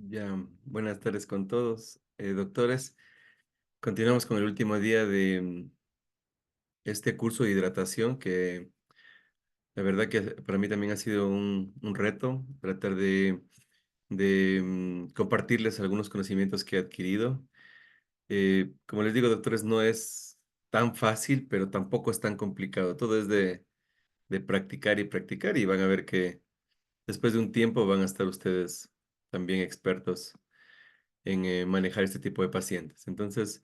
Ya, buenas tardes con todos, doctores. Continuamos con el último día de este curso de hidratación que la verdad que para mí también ha sido un reto tratar de compartirles algunos conocimientos que he adquirido. Como les digo, doctores, no es tan fácil, pero tampoco es tan complicado. Todo es de practicar y practicar y van a ver que después de un tiempo van a estar ustedes también expertos en manejar este tipo de pacientes. Entonces,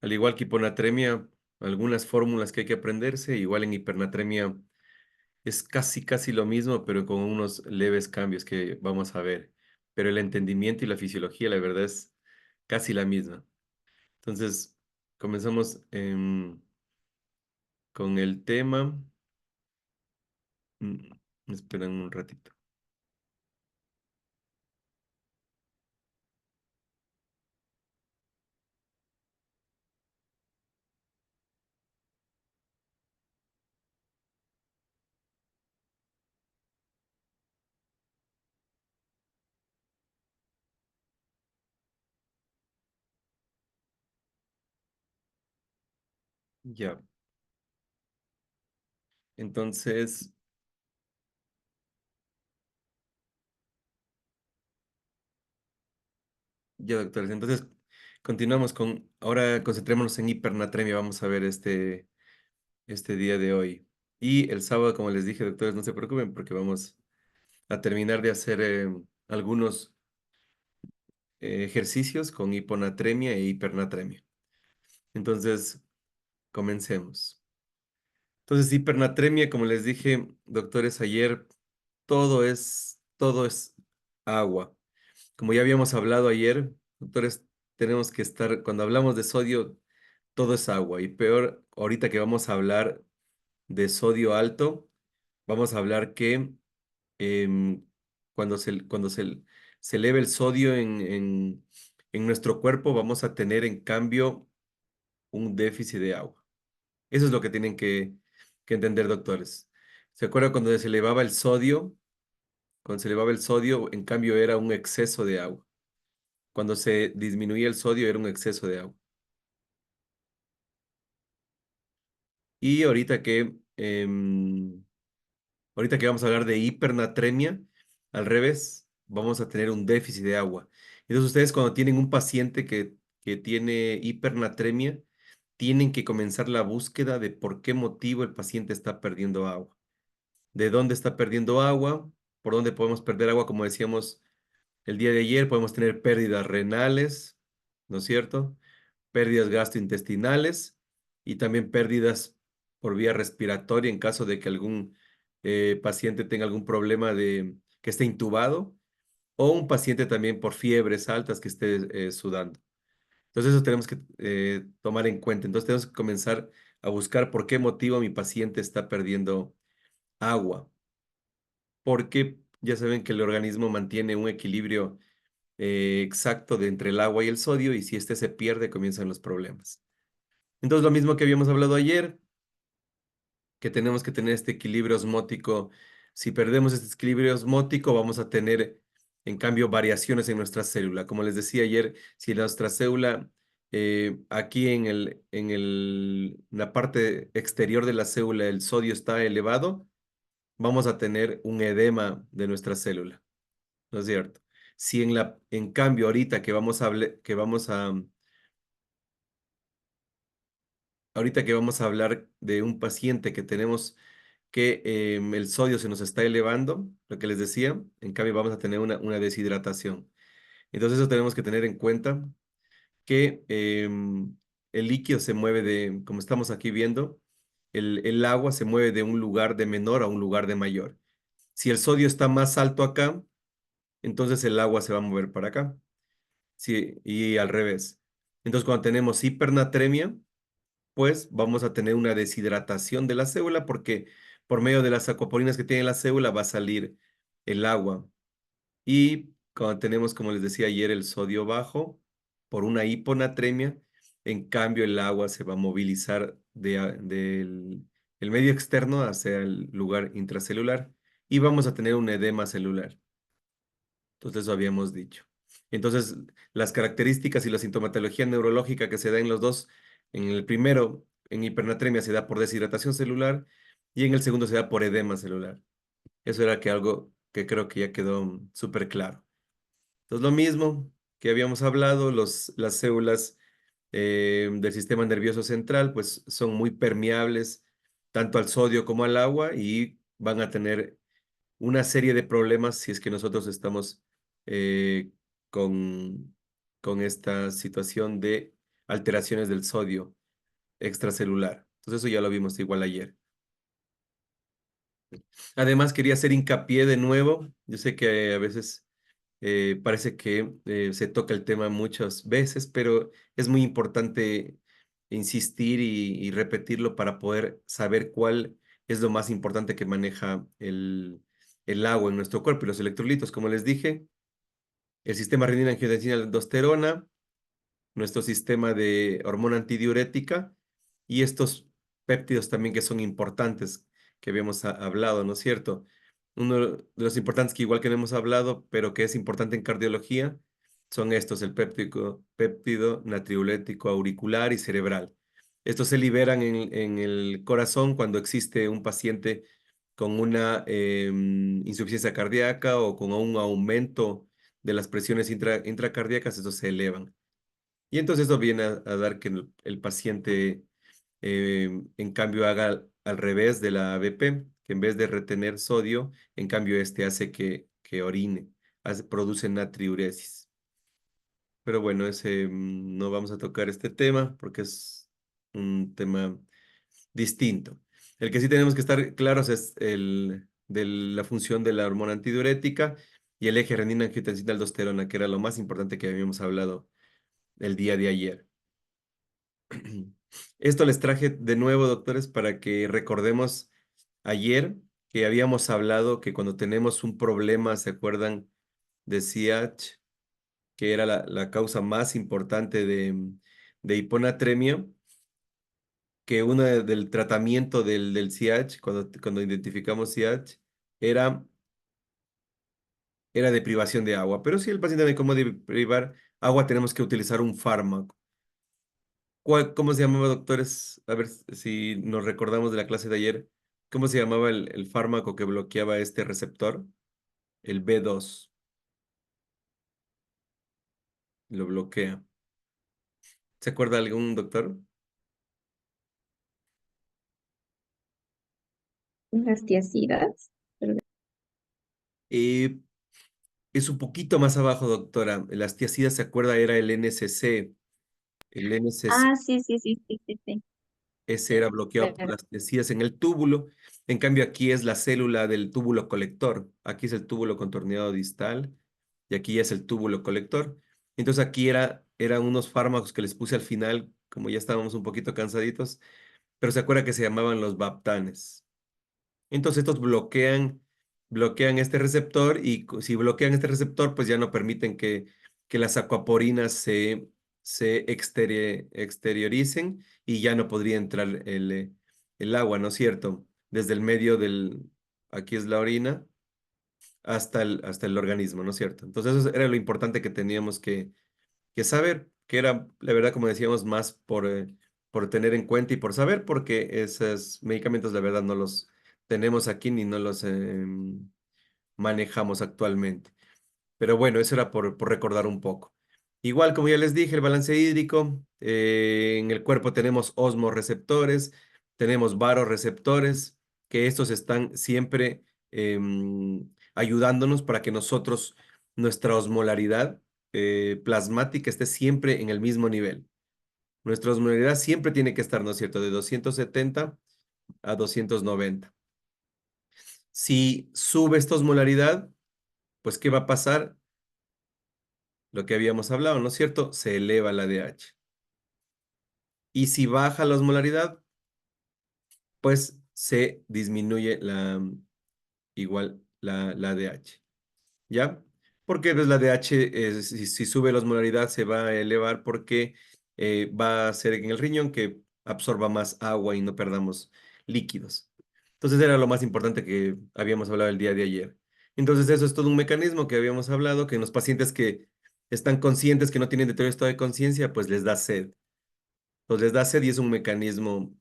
al igual que hiponatremia, algunas fórmulas que hay que aprenderse, igual en hipernatremia es casi lo mismo, pero con unos leves cambios que vamos a ver. Pero el entendimiento y la fisiología, la verdad, es casi la misma. Entonces, comenzamos con el tema. Mm, Esperan un ratito. Ya. Entonces, ya, doctores. Entonces, continuamos con, ahora concentrémonos en hipernatremia. Vamos a ver este día de hoy. Y el sábado, como les dije, doctores, no se preocupen porque vamos a terminar de hacer algunos ejercicios con hiponatremia e hipernatremia. Entonces, comencemos. Entonces, hipernatremia, como les dije, doctores, ayer, todo es agua. Como ya habíamos hablado ayer, doctores, tenemos que estar, cuando hablamos de sodio, todo es agua. Y peor, ahorita que vamos a hablar de sodio alto, vamos a hablar que em, cuando se eleve el sodio en nuestro cuerpo, vamos a tener en cambio un déficit de agua. Eso es lo que tienen que entender, doctores. ¿Se acuerdan cuando se elevaba el sodio? Cuando se elevaba el sodio, en cambio era un exceso de agua. Cuando se disminuía el sodio, era un exceso de agua. Y ahorita que vamos a hablar de hipernatremia, al revés, vamos a tener un déficit de agua. Entonces ustedes cuando tienen un paciente que tiene hipernatremia, tienen que comenzar la búsqueda de por qué motivo el paciente está perdiendo agua. ¿De dónde está perdiendo agua? ¿Por dónde podemos perder agua? Como decíamos el día de ayer, podemos tener pérdidas renales, ¿no es cierto? Pérdidas gastrointestinales y también pérdidas por vía respiratoria en caso de que algún paciente tenga algún problema de que esté intubado o un paciente también por fiebres altas que esté sudando. Entonces eso tenemos que tomar en cuenta. Entonces tenemos que comenzar a buscar por qué motivo mi paciente está perdiendo agua. Porque ya saben que el organismo mantiene un equilibrio exacto de entre el agua y el sodio y si este se pierde comienzan los problemas. Entonces, lo mismo que habíamos hablado ayer, que tenemos que tener este equilibrio osmótico. Si perdemos este equilibrio osmótico, vamos a tener, en cambio, variaciones en nuestra célula. Como les decía ayer, si nuestra célula, aquí en la parte exterior de la célula, el sodio está elevado, vamos a tener un edema de nuestra célula, ¿no es cierto? Si en cambio, ahorita que vamos a hablar de un paciente que tenemos que el sodio se nos está elevando, lo que les decía, en cambio vamos a tener una deshidratación. Entonces eso tenemos que tener en cuenta que el líquido se mueve como estamos aquí viendo, el agua se mueve de un lugar de menor a un lugar de mayor. Si el sodio está más alto acá, entonces el agua se va a mover para acá. Sí, y al revés. Entonces cuando tenemos hipernatremia, pues vamos a tener una deshidratación de la célula porque por medio de las acuaporinas que tiene la célula va a salir el agua. Y cuando tenemos, como les decía ayer, el sodio bajo por una hiponatremia, en cambio el agua se va a movilizar del el medio externo hacia el lugar intracelular y vamos a tener un edema celular. Entonces eso habíamos dicho. Entonces, las características y la sintomatología neurológica que se da en los dos, en el primero, en hipernatremia, se da por deshidratación celular y en el segundo se da por edema celular. Eso era que algo que creo que ya quedó súper claro. Entonces, lo mismo que habíamos hablado, las células del sistema nervioso central, pues son muy permeables tanto al sodio como al agua y van a tener una serie de problemas si es que nosotros estamos eh, con, con esta situación de alteraciones del sodio extracelular. Entonces, eso ya lo vimos igual ayer. Además, quería hacer hincapié de nuevo. Yo sé que a veces parece que se toca el tema muchas veces, pero es muy importante insistir y repetirlo para poder saber cuál es lo más importante que maneja el agua en nuestro cuerpo y los electrolitos. Como les dije, el sistema renina-angiotensina-aldosterona, nuestro sistema de hormona antidiurética y estos péptidos también que son importantes, que habíamos hablado, ¿no es cierto? Uno de los importantes que igual que no hemos hablado, pero que es importante en cardiología, son estos, el péptido natriurético auricular y cerebral. Estos se liberan en el corazón cuando existe un paciente con una insuficiencia cardíaca o con un aumento de las presiones intracardíacas, estos se elevan. Y entonces eso viene a dar que el paciente, en cambio, haga al revés de la ABP, que en vez de retener sodio, en cambio, este hace que orine, produce natriuresis. Pero bueno, no vamos a tocar este tema porque es un tema distinto. El que sí tenemos que estar claros es el de la función de la hormona antidiurética y el eje renina-angiotensina-aldosterona, que era lo más importante que habíamos hablado el día de ayer. Esto les traje de nuevo, doctores, para que recordemos ayer que habíamos hablado que cuando tenemos un problema, ¿se acuerdan de CH, que era la causa más importante de hiponatremia? Que uno del tratamiento del CH, cuando identificamos CH, era, era de privación de agua. Pero si el paciente no hay cómo privar agua, tenemos que utilizar un fármaco. ¿Cómo se llamaba, doctores? A ver si nos recordamos de la clase de ayer. ¿Cómo se llamaba el fármaco que bloqueaba este receptor? El B2 lo bloquea. ¿Se acuerda algún doctor? Las tiacidas. Eh, es un poquito más abajo, doctora. Las tiacidas, ¿se acuerda? Era el NCC. El NCC, Ah, sí, sí, sí, sí, sí, sí. ese era bloqueado por Claro. las tiacidas en el túbulo. En cambio, aquí es la célula del túbulo colector. Aquí es el túbulo contorneado distal y aquí es el túbulo colector. Entonces aquí eran unos fármacos que les puse al final, como ya estábamos un poquito cansaditos, pero se acuerda que se llamaban los baptanes. Entonces estos bloquean este receptor y si bloquean este receptor, pues ya no permiten que las acuaporinas se exterioricen y ya no podría entrar el agua, ¿no es cierto? Desde el medio aquí es la orina, hasta el organismo, ¿no es cierto? Entonces eso era lo importante que teníamos que saber, que era, la verdad, como decíamos, más por tener en cuenta y por saber, porque esos medicamentos, la verdad, no los tenemos aquí ni no los manejamos actualmente. Pero bueno, eso era por recordar un poco. Igual, como ya les dije, el balance hídrico, en el cuerpo tenemos osmoreceptores, tenemos varoreceptores, que estos están siempre ayudándonos para que nuestra osmolaridad plasmática esté siempre en el mismo nivel. Nuestra osmolaridad siempre tiene que estar, ¿no es cierto?, de 270 a 290. Si sube esta osmolaridad, pues ¿qué va a pasar? Lo que habíamos hablado, ¿no es cierto? Se eleva la DH. Y si baja la osmolaridad, pues se disminuye la DH. ¿Ya? Porque pues, la DH, si sube la osmolaridad, se va a elevar porque va a hacer en el riñón que absorba más agua y no perdamos líquidos. Entonces era lo más importante que habíamos hablado el día de ayer. Entonces eso es todo un mecanismo que habíamos hablado, que en los pacientes que están conscientes que no tienen deterioro de estado de conciencia, pues les da sed. Entonces les da sed y es un mecanismo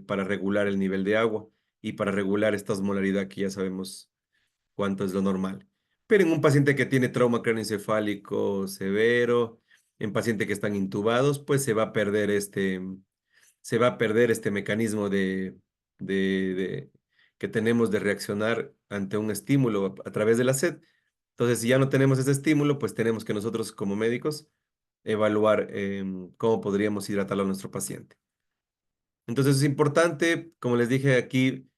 para regular el nivel de agua y para regular esta osmolaridad que ya sabemos cuánto es lo normal. Pero en un paciente que tiene trauma cráneoencefálico severo, en pacientes que están intubados, pues se va a perder este mecanismo de- que tenemos de reaccionar ante un estímulo a través de la sed. Entonces, si ya no tenemos ese estímulo, pues tenemos que nosotros como médicos evaluar cómo podríamos hidratar a nuestro paciente. Entonces, es importante, como les dije aquí,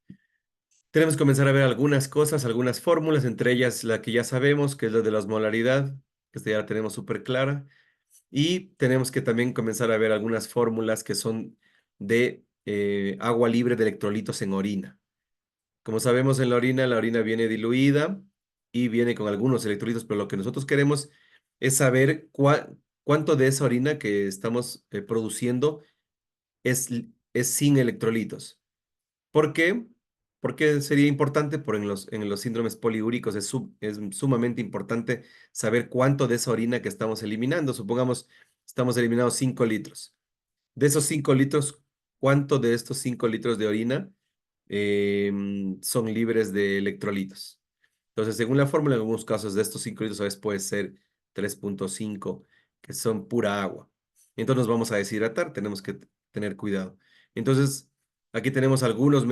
tenemos que comenzar a ver algunas cosas, algunas fórmulas, entre ellas la que ya sabemos, que es la de la osmolaridad, que esta ya la tenemos súper clara. Y tenemos que también comenzar a ver algunas fórmulas que son de agua libre de electrolitos en orina. Como sabemos en la orina viene diluida y viene con algunos electrolitos, pero lo que nosotros queremos es saber cuánto de esa orina que estamos produciendo es sin electrolitos. ¿Por qué? Porque sería importante, por en los síndromes poliúricos es sumamente importante saber cuánto de esa orina que estamos eliminando. Supongamos, estamos eliminando 5 litros. De esos 5 litros, ¿cuánto de estos 5 litros de orina son libres de electrolitos? Entonces, según la fórmula, en algunos casos de estos 5 litros a veces puede ser 3,5, que son pura agua. Entonces nos vamos a deshidratar, tenemos que tener cuidado. Entonces, aquí tenemos algunos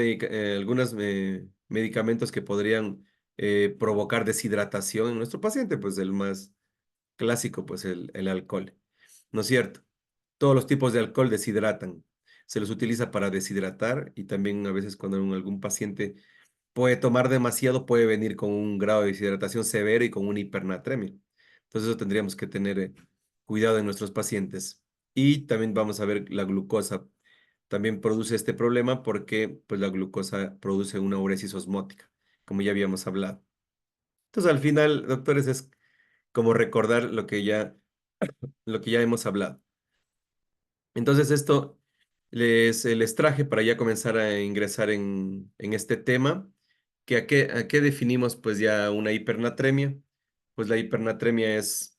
medicamentos que podrían provocar deshidratación en nuestro paciente, pues el más clásico, pues el alcohol, ¿no es cierto? Todos los tipos de alcohol deshidratan. Se los utiliza para deshidratar y también a veces cuando algún paciente puede tomar demasiado, puede venir con un grado de deshidratación severo y con una hipernatremia. Entonces eso tendríamos que tener cuidado en nuestros pacientes. Y también vamos a ver la glucosa. También produce este problema porque pues, la glucosa produce una uresis osmótica, como ya habíamos hablado. Entonces al final, doctores, es como recordar lo que ya hemos hablado. Entonces esto les traje para ya comenzar a ingresar en este tema, que a qué definimos pues ya una hipernatremia. Pues la hipernatremia es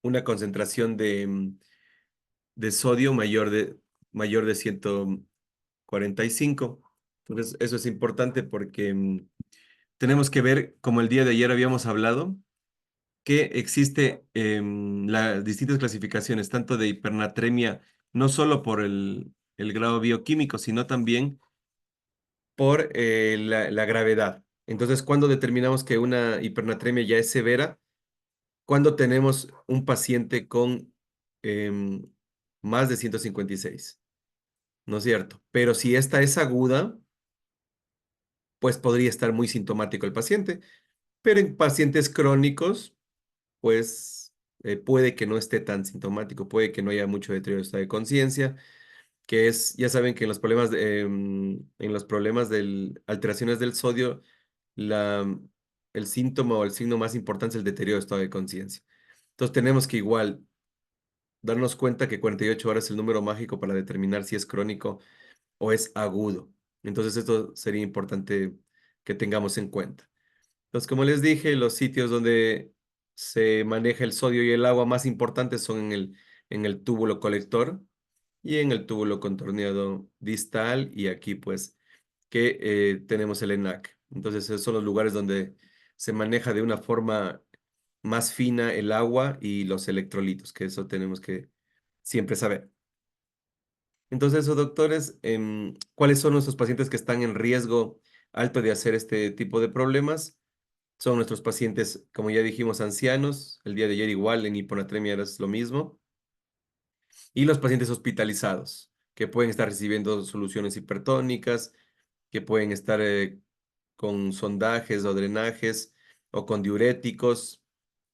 una concentración de sodio mayor de 145. Entonces eso es importante porque tenemos que ver, como el día de ayer habíamos hablado, que existe las distintas clasificaciones, tanto de hipernatremia, no solo por el grado bioquímico, sino también por la gravedad. Entonces, cuando determinamos que una hipernatremia ya es severa, cuando tenemos un paciente con em, más de 156, ¿no es cierto? Pero si esta es aguda, pues podría estar muy sintomático el paciente, pero en pacientes crónicos, pues puede que no esté tan sintomático, puede que no haya mucho deterioro de estado de conciencia, que es, ya saben que en los problemas de alteraciones del sodio, la, el síntoma o el signo más importante es el deterioro de estado de conciencia. Entonces tenemos que igual darnos cuenta que 48 horas es el número mágico para determinar si es crónico o es agudo. Entonces esto sería importante que tengamos en cuenta. Entonces, como les dije, los sitios donde se maneja el sodio y el agua más importantes son en el túbulo colector y en el túbulo contorneado distal y aquí pues que tenemos el ENAC. Entonces, esos son los lugares donde se maneja de una forma más fina el agua y los electrolitos, que eso tenemos que siempre saber. Entonces, esos doctores, ¿cuáles son nuestros pacientes que están en riesgo alto de hacer este tipo de problemas? Son nuestros pacientes, como ya dijimos, ancianos. El día de ayer igual en hiponatremia es lo mismo. Y los pacientes hospitalizados, que pueden estar recibiendo soluciones hipertónicas, que pueden estar con sondajes o drenajes o con diuréticos,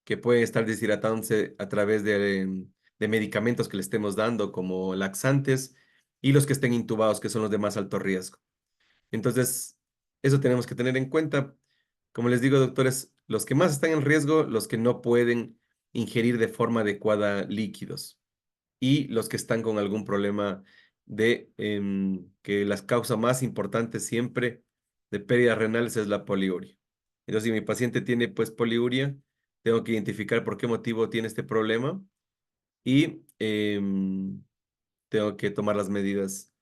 que pueden estar deshidratándose a través de medicamentos que le estemos dando, como laxantes, y los que estén intubados, que son los de más alto riesgo. Entonces, eso tenemos que tener en cuenta. Como les digo, doctores, los que más están en riesgo, los que no pueden ingerir de forma adecuada líquidos y los que están con algún problema de que las causas más importantes siempre de pérdidas renales es la poliuria. Entonces, si mi paciente tiene pues poliuria, tengo que identificar por qué motivo tiene este problema y tengo que tomar las medidas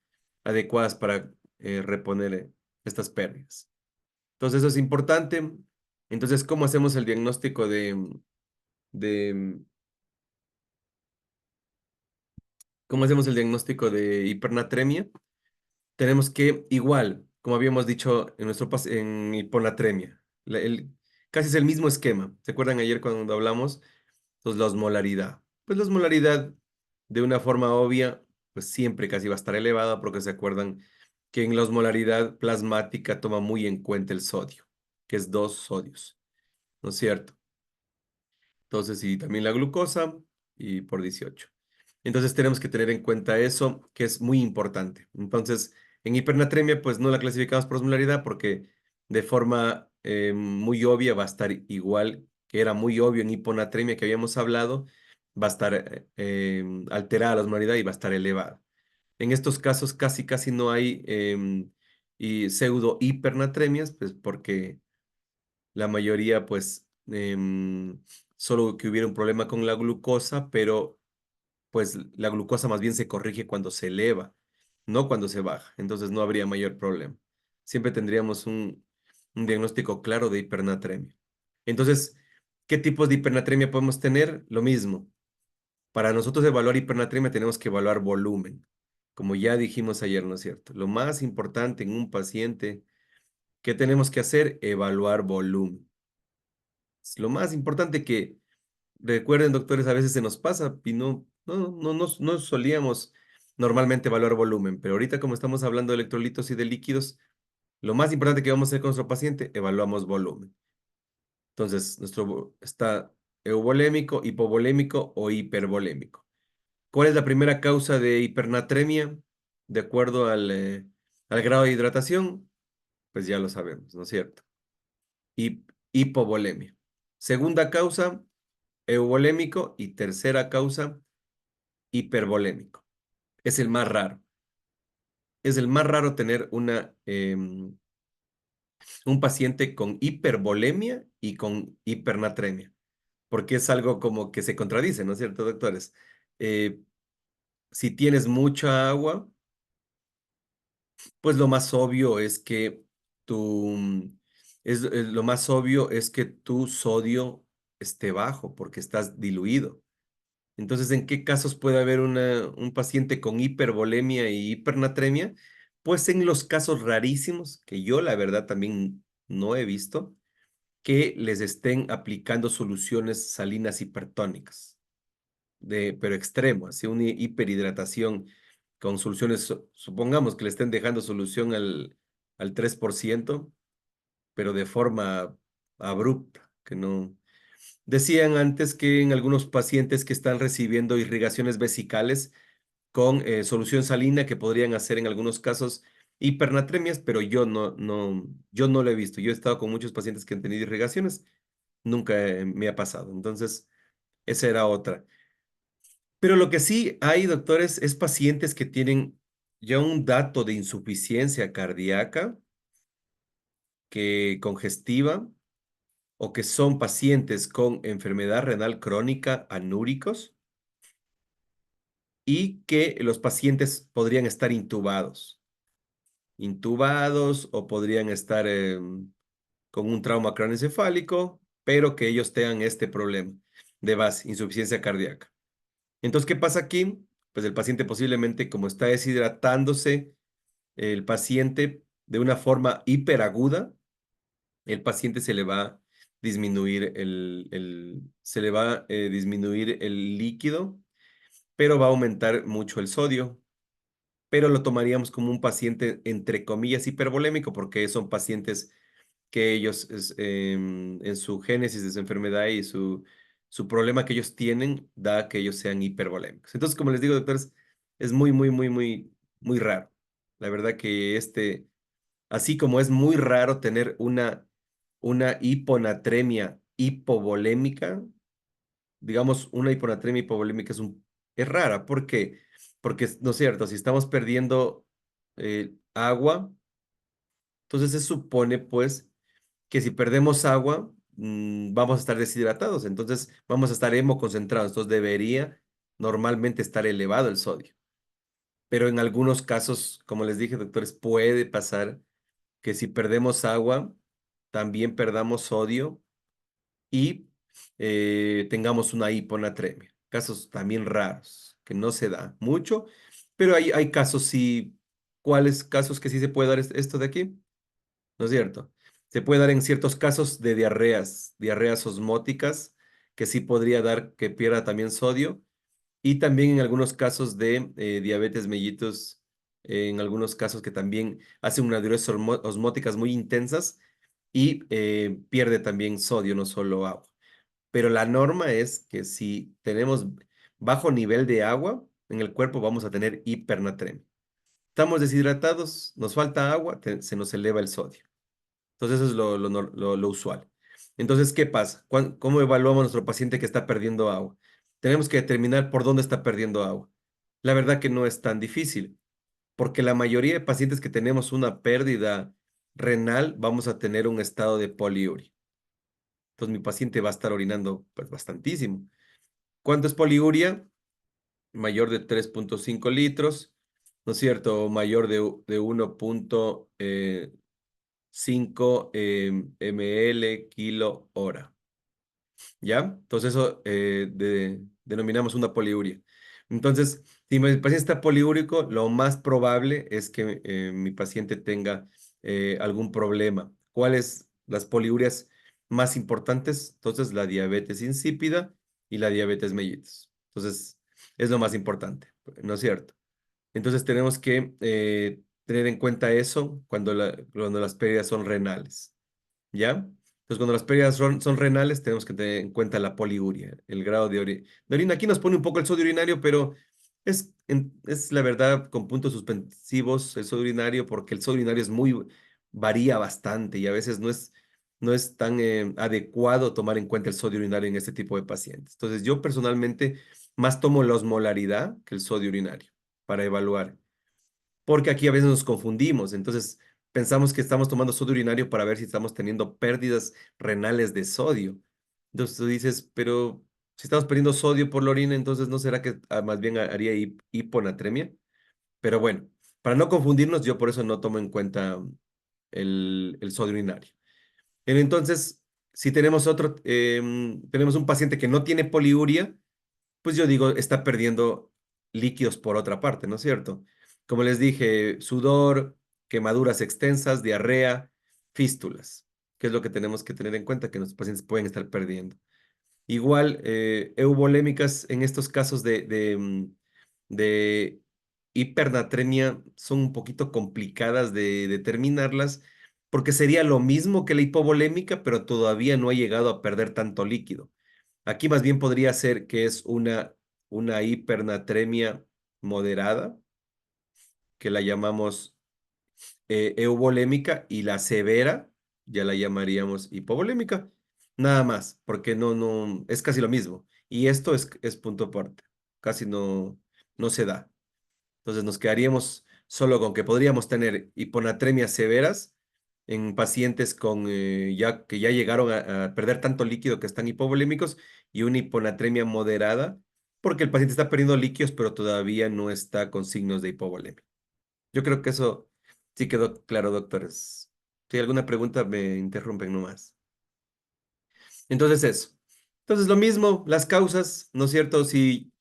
adecuadas para reponer estas pérdidas. Entonces, eso es importante. Entonces, ¿cómo hacemos el diagnóstico de, cómo hacemos el diagnóstico de hipernatremia? Tenemos que, igual, como habíamos dicho en en hiponatremia, casi es el mismo esquema. ¿Se acuerdan ayer cuando hablamos? Entonces, la osmolaridad. Pues la osmolaridad, de una forma obvia, pues siempre casi va a estar elevada, porque se acuerdan que en la osmolaridad plasmática toma muy en cuenta el sodio, que es 2 sodios, ¿no es cierto? Entonces, y también la glucosa y por 18. Entonces tenemos que tener en cuenta eso, que es muy importante. Entonces, en hipernatremia, pues no la clasificamos por osmolaridad porque de forma muy obvia va a estar igual, que era muy obvio en hiponatremia que habíamos hablado, va a estar alterada la osmolaridad y va a estar elevada. En estos casos casi no hay y pseudo hipernatremias, pues porque la mayoría, pues, solo que hubiera un problema con la glucosa, pero pues la glucosa más bien se corrige cuando se eleva, no cuando se baja. Entonces no habría mayor problema. Siempre tendríamos un diagnóstico claro de hipernatremia. Entonces, ¿qué tipos de hipernatremia podemos tener? Lo mismo. Para nosotros evaluar hipernatremia tenemos que evaluar volumen, como ya dijimos ayer, ¿no es cierto? Lo más importante en un paciente, ¿qué tenemos que hacer? Evaluar volumen. Es lo más importante que recuerden, doctores, a veces se nos pasa y no solíamos normalmente evaluar volumen, pero ahorita como estamos hablando de electrolitos y de líquidos, lo más importante que vamos a hacer con nuestro paciente, evaluamos volumen. Entonces, está euvolémico, hipovolémico o hipervolémico. ¿Cuál es la primera causa de hipernatremia? De acuerdo al grado de hidratación, pues ya lo sabemos, ¿no es cierto? Hipovolemia. Segunda causa, euvolémico y tercera causa, hipervolémico. Es el más raro. Es el más raro tener un paciente con hipervolemia y con hipernatremia, porque es algo como que se contradice, ¿no es cierto, doctores? Eh, si tienes mucha agua, pues lo más obvio es que lo más obvio es que tu sodio esté bajo porque estás diluido. Entonces, ¿en qué casos puede haber un paciente con hipervolemia y hipernatremia? Pues en los casos rarísimos, que yo la verdad también no he visto, que les estén aplicando soluciones salinas hipertónicas, pero extremo, así una hiperhidratación con soluciones, supongamos que le estén dejando solución al 3%, pero de forma abrupta, que no. Decían antes que en algunos pacientes que están recibiendo irrigaciones vesicales con solución salina que podrían hacer en algunos casos hipernatremias, pero yo no lo he visto. Yo he estado con muchos pacientes que han tenido irrigaciones, nunca me ha pasado. Entonces, esa era otra. Pero lo que sí hay, doctores, es pacientes que tienen ya un dato de insuficiencia cardíaca, que congestiva, o que son pacientes con enfermedad renal crónica anúricos y que los pacientes podrían estar intubados o podrían estar con un trauma craneoencefálico, pero que ellos tengan este problema de base, insuficiencia cardíaca. Entonces, ¿qué pasa aquí? Pues el paciente posiblemente, como está deshidratándose, el paciente de una forma hiperaguda, el paciente se le va a disminuir se le va a disminuir el líquido, pero va a aumentar mucho el sodio, pero lo tomaríamos como un paciente, entre comillas, hipervolémico, porque son pacientes que ellos, en su génesis de su enfermedad y su problema que ellos tienen, da que ellos sean hipervolémicos. Entonces, como les digo, doctores, es muy raro. La verdad que así como es muy raro tener una hiponatremia hipovolémica, digamos, una hiponatremia hipovolémica es rara. ¿Por qué? Porque, ¿no es cierto? Si estamos perdiendo agua, entonces se supone, pues, que si perdemos agua, vamos a estar deshidratados, entonces vamos a estar hemoconcentrados, entonces debería normalmente estar elevado el sodio. Pero en algunos casos, como les dije, doctores, puede pasar que si perdemos agua, también perdamos sodio y tengamos una hiponatremia. Casos también raros, que no se da mucho, pero hay casos sí. ¿Cuáles casos que sí se puede dar esto de aquí? ¿No es cierto? Se puede dar en ciertos casos de diarreas osmóticas, que sí podría dar que pierda también sodio, y también en algunos casos de diabetes mellitus, en algunos casos que también hacen unas diuresis osmóticas muy intensas y pierde también sodio, no solo agua. Pero la norma es que si tenemos bajo nivel de agua en el cuerpo, vamos a tener hipernatremia. Estamos deshidratados, nos falta agua, se nos eleva el sodio. Entonces, eso es lo usual. Entonces, ¿qué pasa? ¿Cómo evaluamos a nuestro paciente que está perdiendo agua? Tenemos que determinar por dónde está perdiendo agua. La verdad que no es tan difícil, porque la mayoría de pacientes que tenemos una pérdida renal, vamos a tener un estado de poliuria. Entonces, mi paciente va a estar orinando pues, bastantísimo. ¿Cuánto es poliuria? Mayor de 3,5 litros, ¿no es cierto? Mayor de 1,5 ml kilo hora. ¿Ya? Entonces eso denominamos una poliuria. Entonces, si mi paciente está poliúrico, lo más probable es que mi paciente tenga algún problema. ¿Cuáles las poliurias más importantes? Entonces, la diabetes insípida y la diabetes mellitus. Entonces, es lo más importante, ¿no es cierto? Entonces, tenemos que tener en cuenta eso cuando las pérdidas son renales. ¿Ya? Entonces, cuando las pérdidas son renales, tenemos que tener en cuenta la poliuria, el grado de orina. Aquí nos pone un poco el sodio urinario, pero es la verdad con puntos suspensivos el sodio urinario, porque el sodio urinario varía bastante y a veces no es tan adecuado tomar en cuenta el sodio urinario en este tipo de pacientes. Entonces, yo personalmente más tomo la osmolaridad que el sodio urinario para evaluar porque aquí a veces nos confundimos, entonces pensamos que estamos tomando sodio urinario para ver si estamos teniendo pérdidas renales de sodio. Entonces tú dices, pero si estamos perdiendo sodio por la orina, entonces ¿no será que más bien haría hiponatremia? Pero bueno, para no confundirnos, yo por eso no tomo en cuenta el sodio urinario. Entonces, si tenemos un paciente que no tiene poliuria, pues yo digo, está perdiendo líquidos por otra parte, ¿no es cierto? Como les dije, sudor, quemaduras extensas, diarrea, fístulas, que es lo que tenemos que tener en cuenta que nuestros pacientes pueden estar perdiendo. Igual, euvolémicas en estos casos de hipernatremia son un poquito complicadas de determinarlas porque sería lo mismo que la hipovolémica, pero todavía no ha llegado a perder tanto líquido. Aquí más bien podría ser que es una hipernatremia moderada, que la llamamos euvolémica, y la severa ya la llamaríamos hipovolémica. Nada más, porque no, es casi lo mismo. Y esto es punto aparte. Casi no se da. Entonces nos quedaríamos solo con que podríamos tener hiponatremias severas en pacientes que ya llegaron a perder tanto líquido que están hipovolémicos y una hiponatremia moderada, porque el paciente está perdiendo líquidos, pero todavía no está con signos de hipovolemia. Yo creo que eso sí quedó claro, doctores. Si hay alguna pregunta, me interrumpen nomás. Entonces eso. Entonces lo mismo, las causas, ¿no es cierto? Si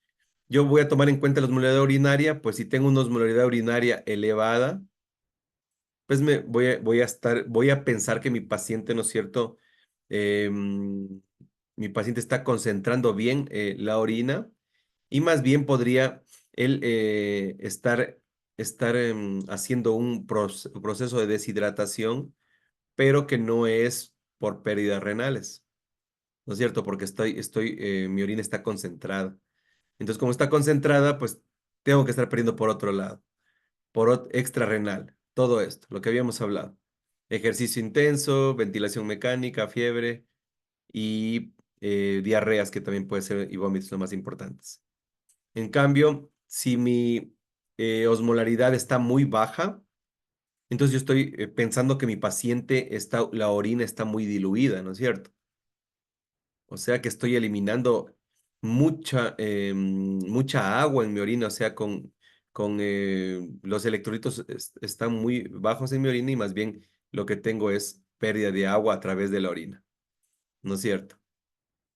yo voy a tomar en cuenta la osmolaridad urinaria, pues si tengo una osmolaridad urinaria elevada, pues voy a pensar que mi paciente, ¿no es cierto? Mi paciente está concentrando bien la orina y más bien podría él estar haciendo un proceso de deshidratación, pero que no es por pérdidas renales, ¿no es cierto? Porque mi orina está concentrada. Entonces, como está concentrada, pues tengo que estar perdiendo por otro lado, extrarrenal, todo esto, lo que habíamos hablado. Ejercicio intenso, ventilación mecánica, fiebre y diarreas, que también puede ser, y vómitos lo más importantes. En cambio, si mi osmolaridad está muy baja, entonces yo estoy pensando que mi paciente la orina está muy diluida, ¿no es cierto? O sea que estoy eliminando mucha agua en mi orina, o sea, con los electrolitos están muy bajos en mi orina y más bien lo que tengo es pérdida de agua a través de la orina, ¿no es cierto?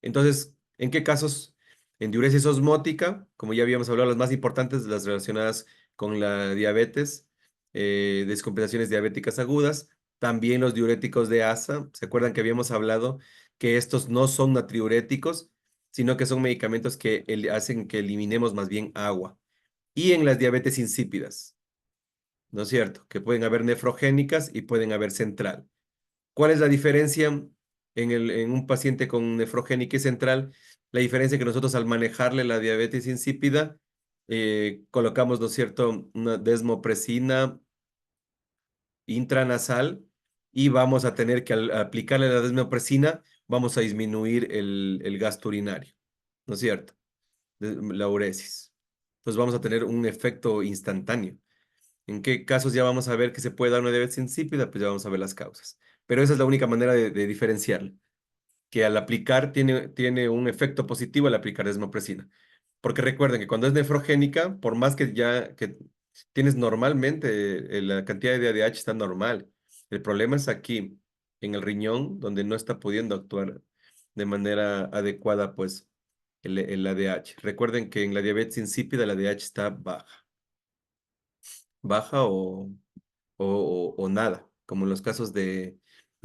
Entonces, ¿en qué casos? En diuresis osmótica, como ya habíamos hablado, las más importantes, las relacionadas con la diabetes, descompensaciones diabéticas agudas, también los diuréticos de ASA. ¿Se acuerdan que habíamos hablado que estos no son natriuréticos, sino que son medicamentos que hacen que eliminemos más bien agua? Y en las diabetes insípidas, ¿no es cierto? Que pueden haber nefrogénicas y pueden haber central. ¿Cuál es la diferencia en un paciente con nefrogénica y central? La diferencia que nosotros al manejarle la diabetes insípida, colocamos, ¿no es cierto?, una desmopresina intranasal y vamos a tener que al aplicarle la desmopresina, vamos a disminuir el gasto urinario, ¿no es cierto? La uresis. Entonces vamos a tener un efecto instantáneo. ¿En qué casos ya vamos a ver que se puede dar una diabetes insípida? Pues ya vamos a ver las causas. Pero esa es la única manera de diferenciarla, que al aplicar tiene un efecto positivo al aplicar desmopresina. Porque recuerden que cuando es nefrogénica, por más que ya que tienes normalmente, la cantidad de ADH está normal. El problema es aquí, en el riñón, donde no está pudiendo actuar de manera adecuada, pues, el ADH. Recuerden que en la diabetes insípida el ADH está baja o nada, como en los casos de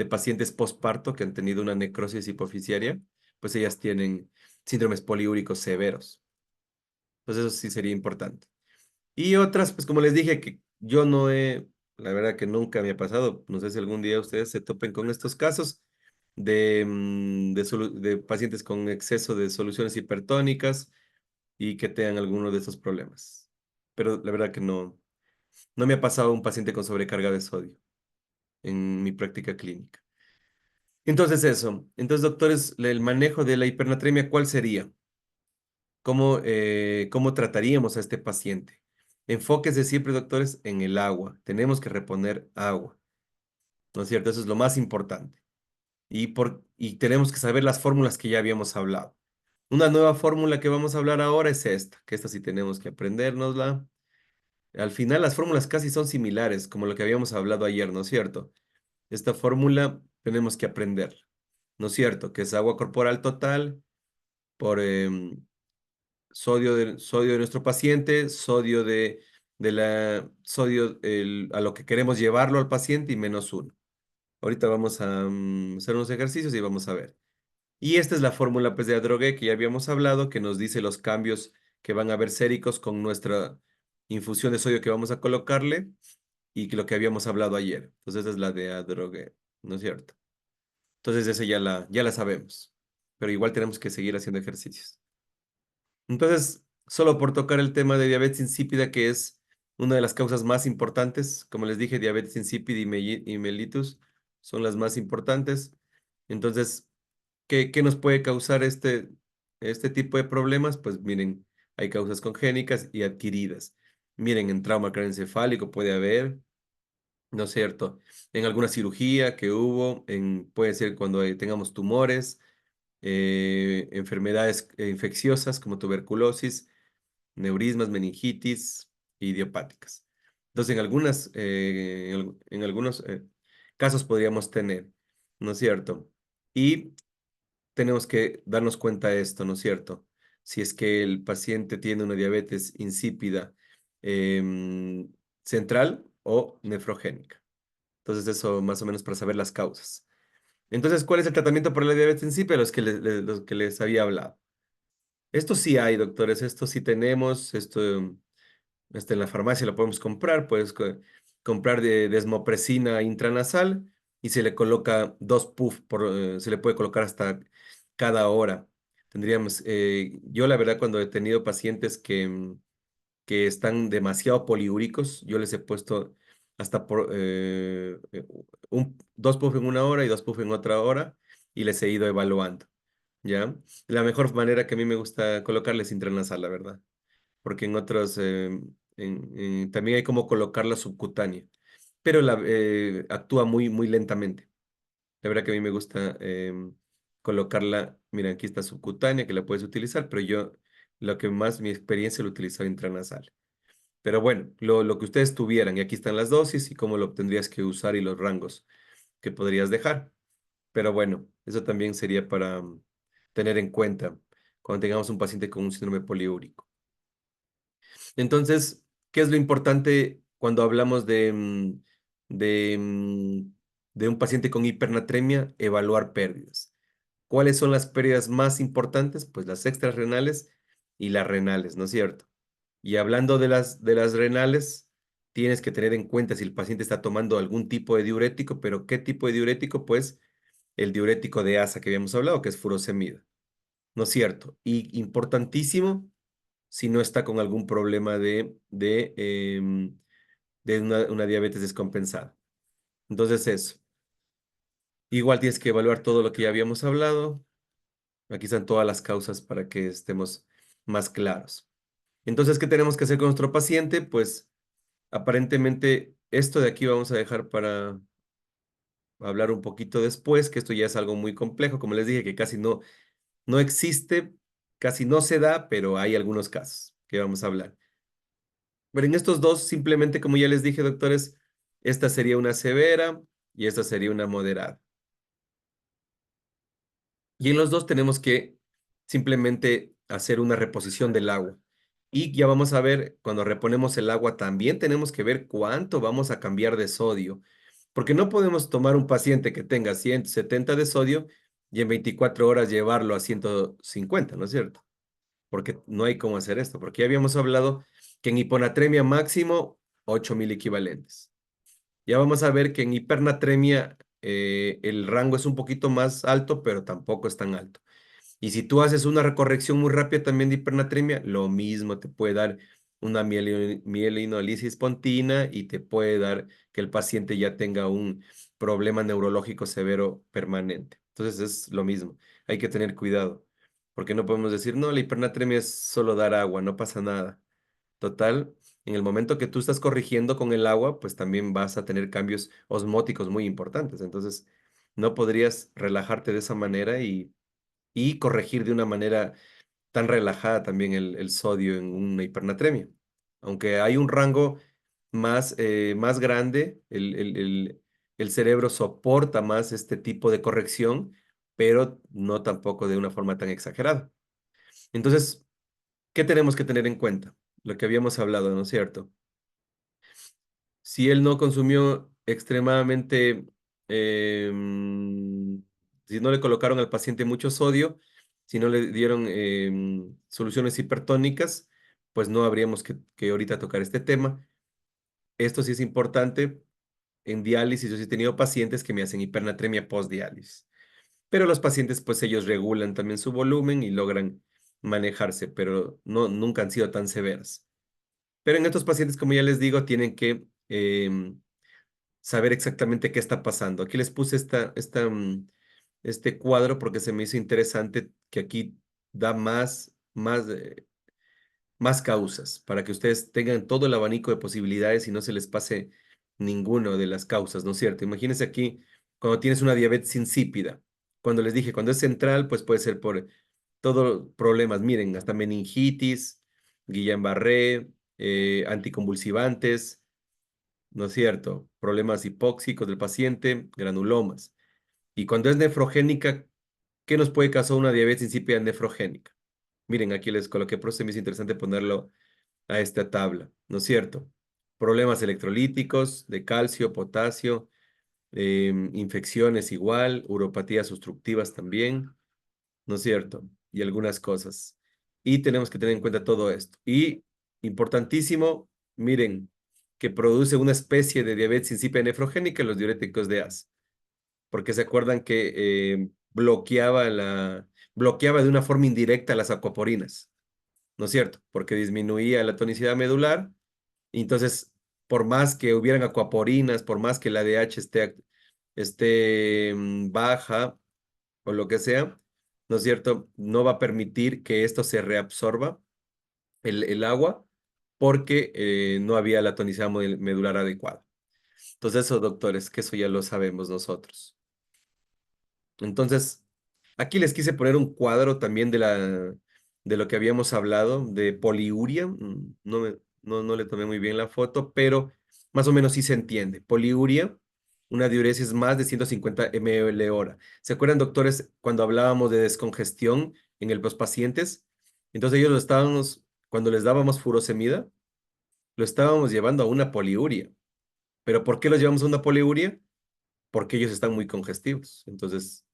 pacientes postparto que han tenido una necrosis hipoficiaria, pues ellas tienen síndromes poliúricos severos. Entonces eso sí sería importante. Y otras, pues como les dije, que yo no he, la verdad que nunca me ha pasado, no sé si algún día ustedes se topen con estos casos de pacientes con exceso de soluciones hipertónicas y que tengan alguno de esos problemas. Pero la verdad que no me ha pasado un paciente con sobrecarga de sodio en mi práctica clínica. Entonces eso, entonces doctores, el manejo de la hipernatremia, ¿cuál sería? ¿Cómo trataríamos a este paciente? Enfóquese siempre, doctores, en el agua. Tenemos que reponer agua, ¿no es cierto? Eso es lo más importante. Y tenemos que saber las fórmulas que ya habíamos hablado. Una nueva fórmula que vamos a hablar ahora es esta, que esta sí tenemos que aprendérnosla. Al final las fórmulas casi son similares, como lo que habíamos hablado ayer, ¿no es cierto? Esta fórmula tenemos que aprenderla, ¿no es cierto? Que es agua corporal total por sodio de nuestro paciente, a lo que queremos llevarlo al paciente y menos uno. Ahorita vamos a hacer unos ejercicios y vamos a ver. Y esta es la fórmula pues, de Adrogué que ya habíamos hablado, que nos dice los cambios que van a haber séricos con nuestra infusión de sodio que vamos a colocarle y que lo que habíamos hablado ayer. Entonces, esa es la de Adrogué, ¿no es cierto? Entonces, esa ya la sabemos, pero igual tenemos que seguir haciendo ejercicios. Entonces, solo por tocar el tema de diabetes insípida, que es una de las causas más importantes, como les dije, diabetes insípida y mellitus son las más importantes. Entonces, ¿qué nos puede causar este tipo de problemas? Pues miren, hay causas congénicas y adquiridas. Miren, en trauma craneoencefálico puede haber, ¿no es cierto? En alguna cirugía que hubo, puede ser cuando tengamos tumores, enfermedades infecciosas como tuberculosis, neurismas, meningitis idiopáticas. Entonces, en algunos casos podríamos tener, ¿no es cierto? Y tenemos que darnos cuenta de esto, ¿no es cierto? Si es que el paciente tiene una diabetes insípida em, central o nefrogénica. Entonces, eso más o menos para saber las causas. Entonces, ¿cuál es el tratamiento para la diabetes insípida? Los que les había hablado. Esto sí hay, doctores, esto sí tenemos, esto en la farmacia lo podemos comprar, puedes comprar de desmopresina intranasal y se le coloca 2 puff, se le puede colocar hasta cada hora. Yo la verdad cuando he tenido pacientes que están demasiado poliúricos, yo les he puesto hasta 2 puff en una hora y 2 puff en otra hora y les he ido evaluando, ¿ya? La mejor manera que a mí me gusta colocarles intranasal, la verdad, porque en otros también hay como colocarla subcutánea, pero actúa muy, muy lentamente. La verdad que a mí me gusta colocarla, mira, aquí está subcutánea que la puedes utilizar, pero yo lo que más mi experiencia lo utilizaba intranasal. Pero bueno, lo que ustedes tuvieran, y aquí están las dosis y cómo lo tendrías que usar y los rangos que podrías dejar. Pero bueno, eso también sería para tener en cuenta cuando tengamos un paciente con un síndrome poliúrico. Entonces, ¿qué es lo importante cuando hablamos de, mm, de un paciente con hipernatremia? Evaluar pérdidas. ¿Cuáles son las pérdidas más importantes? Pues las extrarrenales y las renales, ¿no es cierto? Y hablando de las renales, tienes que tener en cuenta si el paciente está tomando algún tipo de diurético, pero ¿qué tipo de diurético? Pues el diurético de asa que habíamos hablado, que es furosemida, ¿no es cierto? Y importantísimo, si no está con algún problema de una diabetes descompensada. Entonces eso. Igual tienes que evaluar todo lo que ya habíamos hablado. Aquí están todas las causas para que estemos más claros. Entonces, ¿qué tenemos que hacer con nuestro paciente? Pues aparentemente esto de aquí vamos a dejar para hablar un poquito después, que esto ya es algo muy complejo, como les dije, que casi no existe, casi no se da, pero hay algunos casos que vamos a hablar. Pero en estos dos, simplemente como ya les dije, doctores, esta sería una severa y esta sería una moderada. Y en los dos tenemos que simplemente hacer una reposición del agua. Y ya vamos a ver, cuando reponemos el agua, también tenemos que ver cuánto vamos a cambiar de sodio. Porque no podemos tomar un paciente que tenga 170 de sodio y en 24 horas llevarlo a 150, ¿no es cierto? Porque no hay cómo hacer esto. Porque ya habíamos hablado que en hiponatremia máximo 8.000 equivalentes. Ya vamos a ver que en hipernatremia el rango es un poquito más alto, pero tampoco es tan alto. Y si tú haces una recorrección muy rápida también de hipernatremia, lo mismo te puede dar una mielinolisis pontina y te puede dar que el paciente ya tenga un problema neurológico severo permanente. Entonces es lo mismo, hay que tener cuidado, porque no podemos decir, no, la hipernatremia es solo dar agua, no pasa nada. Total, en el momento que tú estás corrigiendo con el agua, pues también vas a tener cambios osmóticos muy importantes. Entonces, no podrías relajarte de esa manera y corregir de una manera tan relajada también el sodio en una hipernatremia. Aunque hay un rango más grande, el cerebro soporta más este tipo de corrección, pero no tampoco de una forma tan exagerada. Entonces, ¿qué tenemos que tener en cuenta? Lo que habíamos hablado, ¿no es cierto? Si él no consumió extremadamente, si no le colocaron al paciente mucho sodio, si no le dieron soluciones hipertónicas, pues no habríamos que ahorita tocar este tema. Esto sí es importante. En diálisis yo sí he tenido pacientes que me hacen hipernatremia post-diálisis. Pero los pacientes, pues ellos regulan también su volumen y logran manejarse, pero no, nunca han sido tan severas. Pero en estos pacientes, como ya les digo, tienen que saber exactamente qué está pasando. Aquí les puse este cuadro porque se me hizo interesante que aquí da más causas para que ustedes tengan todo el abanico de posibilidades y no se les pase ninguno de las causas, ¿no es cierto? Imagínense aquí cuando tienes una diabetes insípida. Cuando les dije, cuando es central, pues puede ser por todos problemas. Miren, hasta meningitis, Guillain-Barré, anticonvulsivantes, ¿no es cierto? Problemas hipóxicos del paciente, granulomas. Y cuando es nefrogénica, ¿qué nos puede causar una diabetes insípida nefrogénica? Miren, aquí les coloqué, por eso me es interesante ponerlo a esta tabla, ¿no es cierto? Problemas electrolíticos de calcio, potasio, infecciones igual, uropatías obstructivas también, ¿no es cierto? Y algunas cosas. Y tenemos que tener en cuenta todo esto. Y importantísimo, miren, que produce una especie de diabetes insípida nefrogénica los diuréticos de AS, porque se acuerdan que bloqueaba de una forma indirecta las acuaporinas, ¿no es cierto? Porque disminuía la tonicidad medular, y entonces, por más que hubieran acuaporinas, por más que la ADH esté baja, o lo que sea, ¿no es cierto? No va a permitir que esto se reabsorba, el agua, porque no había la tonicidad medular adecuada. Entonces, eso, doctores, que eso ya lo sabemos nosotros. Entonces, Aquí les quise poner un cuadro también de lo que habíamos hablado, de poliuria. No le tomé muy bien la foto, pero más o menos sí se entiende. Poliuria, una diuresis más de 150 ml hora. ¿Se acuerdan, doctores, cuando hablábamos de descongestión en los pacientes? Entonces ellos lo estábamos, cuando les dábamos furosemida, lo estábamos llevando a una poliuria. ¿Pero por qué los llevamos a una poliuria? Porque ellos están muy congestivos. Entonces,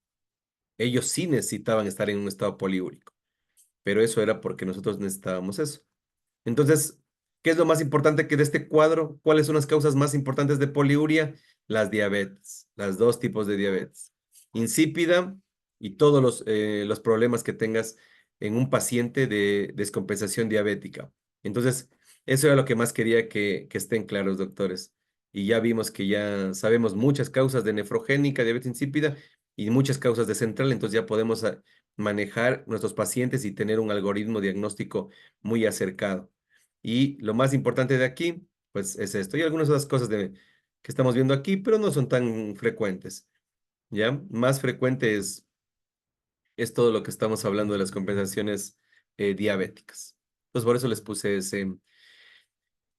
ellos sí necesitaban estar en un estado poliúrico, pero eso era porque nosotros necesitábamos eso. Entonces, ¿qué es lo más importante que de este cuadro? ¿Cuáles son las causas más importantes de poliuria? Las diabetes, las dos tipos de diabetes. Insípida y todos los problemas que tengas en un paciente de descompensación diabética. Entonces, eso era lo que más quería que estén claros, doctores. Y ya vimos que ya sabemos muchas causas de nefrogénica, diabetes insípida y muchas causas de central, entonces ya podemos manejar nuestros pacientes y tener un algoritmo diagnóstico muy acercado. Y lo más importante de aquí, pues es esto. Y algunas otras cosas que estamos viendo aquí, pero no son tan frecuentes, ¿ya? Más frecuente es todo lo que estamos hablando de las compensaciones diabéticas. Entonces, por eso les puse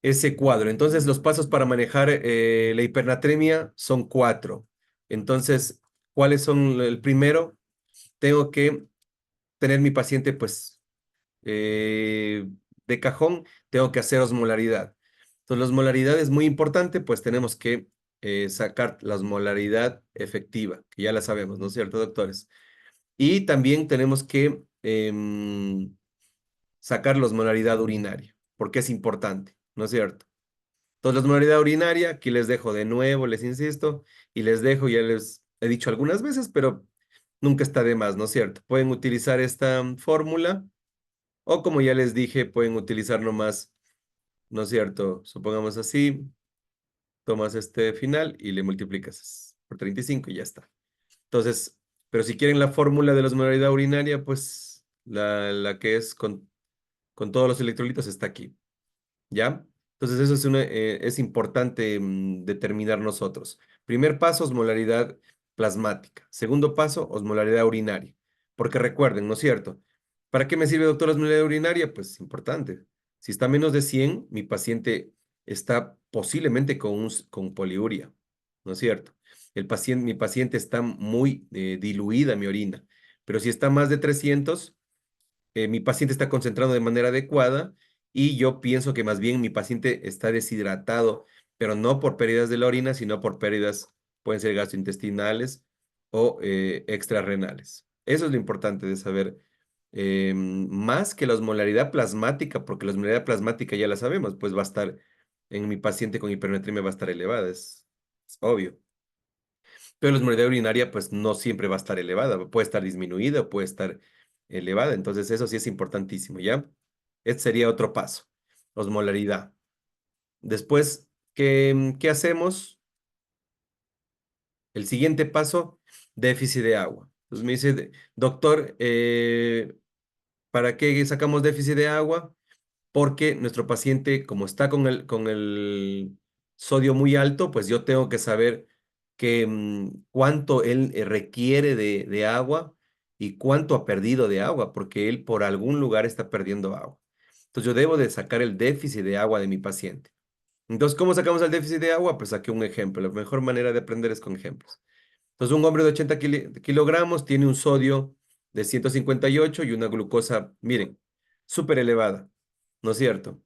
ese cuadro. Entonces, los pasos para manejar la hipernatremia son cuatro. Entonces, ¿cuáles son? El primero, tengo que tener mi paciente, pues, eh, de cajón, tengo que hacer osmolaridad. Entonces, la osmolaridad es muy importante, pues tenemos que sacar la osmolaridad efectiva, que ya la sabemos, ¿no es cierto, doctores? Y también tenemos que sacar la osmolaridad urinaria, porque es importante, ¿no es cierto? Entonces, la osmolaridad urinaria, aquí les dejo de nuevo, les insisto, y les dejo, ya les he dicho algunas veces, pero nunca está de más, ¿no es cierto? Pueden utilizar esta fórmula o como ya les dije, pueden utilizar nomás, ¿no es cierto? Supongamos así, tomas este final y le multiplicas por 35 y ya está. Entonces, pero si quieren la fórmula de la osmolaridad urinaria, pues la que es con todos los electrolitos está aquí. ¿Ya? Entonces eso es importante determinar nosotros. Primer paso, osmolaridad plasmática. Segundo paso, osmolaridad urinaria. Porque recuerden, ¿no es cierto? ¿Para qué me sirve, doctor, la osmolaridad urinaria? Pues importante. Si está menos de 100, mi paciente está posiblemente con poliuria, ¿no es cierto? Mi paciente está muy diluida mi orina. Pero si está más de 300, mi paciente está concentrado de manera adecuada y yo pienso que más bien mi paciente está deshidratado, pero no por pérdidas de la orina, sino por pérdidas, pueden ser gastrointestinales o extrarrenales. Eso es lo importante de saber, más que la osmolaridad plasmática, porque la osmolaridad plasmática ya la sabemos, pues va a estar en mi paciente con hipernatremia va a estar elevada, es obvio. Pero la osmolalidad urinaria, pues no siempre va a estar elevada, puede estar disminuida, puede estar elevada. Entonces, eso sí es importantísimo, ¿ya? Este sería otro paso, osmolaridad. Después, ¿qué hacemos? El siguiente paso, déficit de agua. Entonces me dice, doctor, ¿para qué sacamos déficit de agua? Porque nuestro paciente, como está con el sodio muy alto, pues yo tengo que saber cuánto él requiere de agua y cuánto ha perdido de agua, porque él por algún lugar está perdiendo agua. Entonces yo debo de sacar el déficit de agua de mi paciente. Entonces, ¿cómo sacamos el déficit de agua? Pues saqué un ejemplo. La mejor manera de aprender es con ejemplos. Entonces, un hombre de 80 kilogramos tiene un sodio de 158 y una glucosa, miren, súper elevada, ¿no es cierto?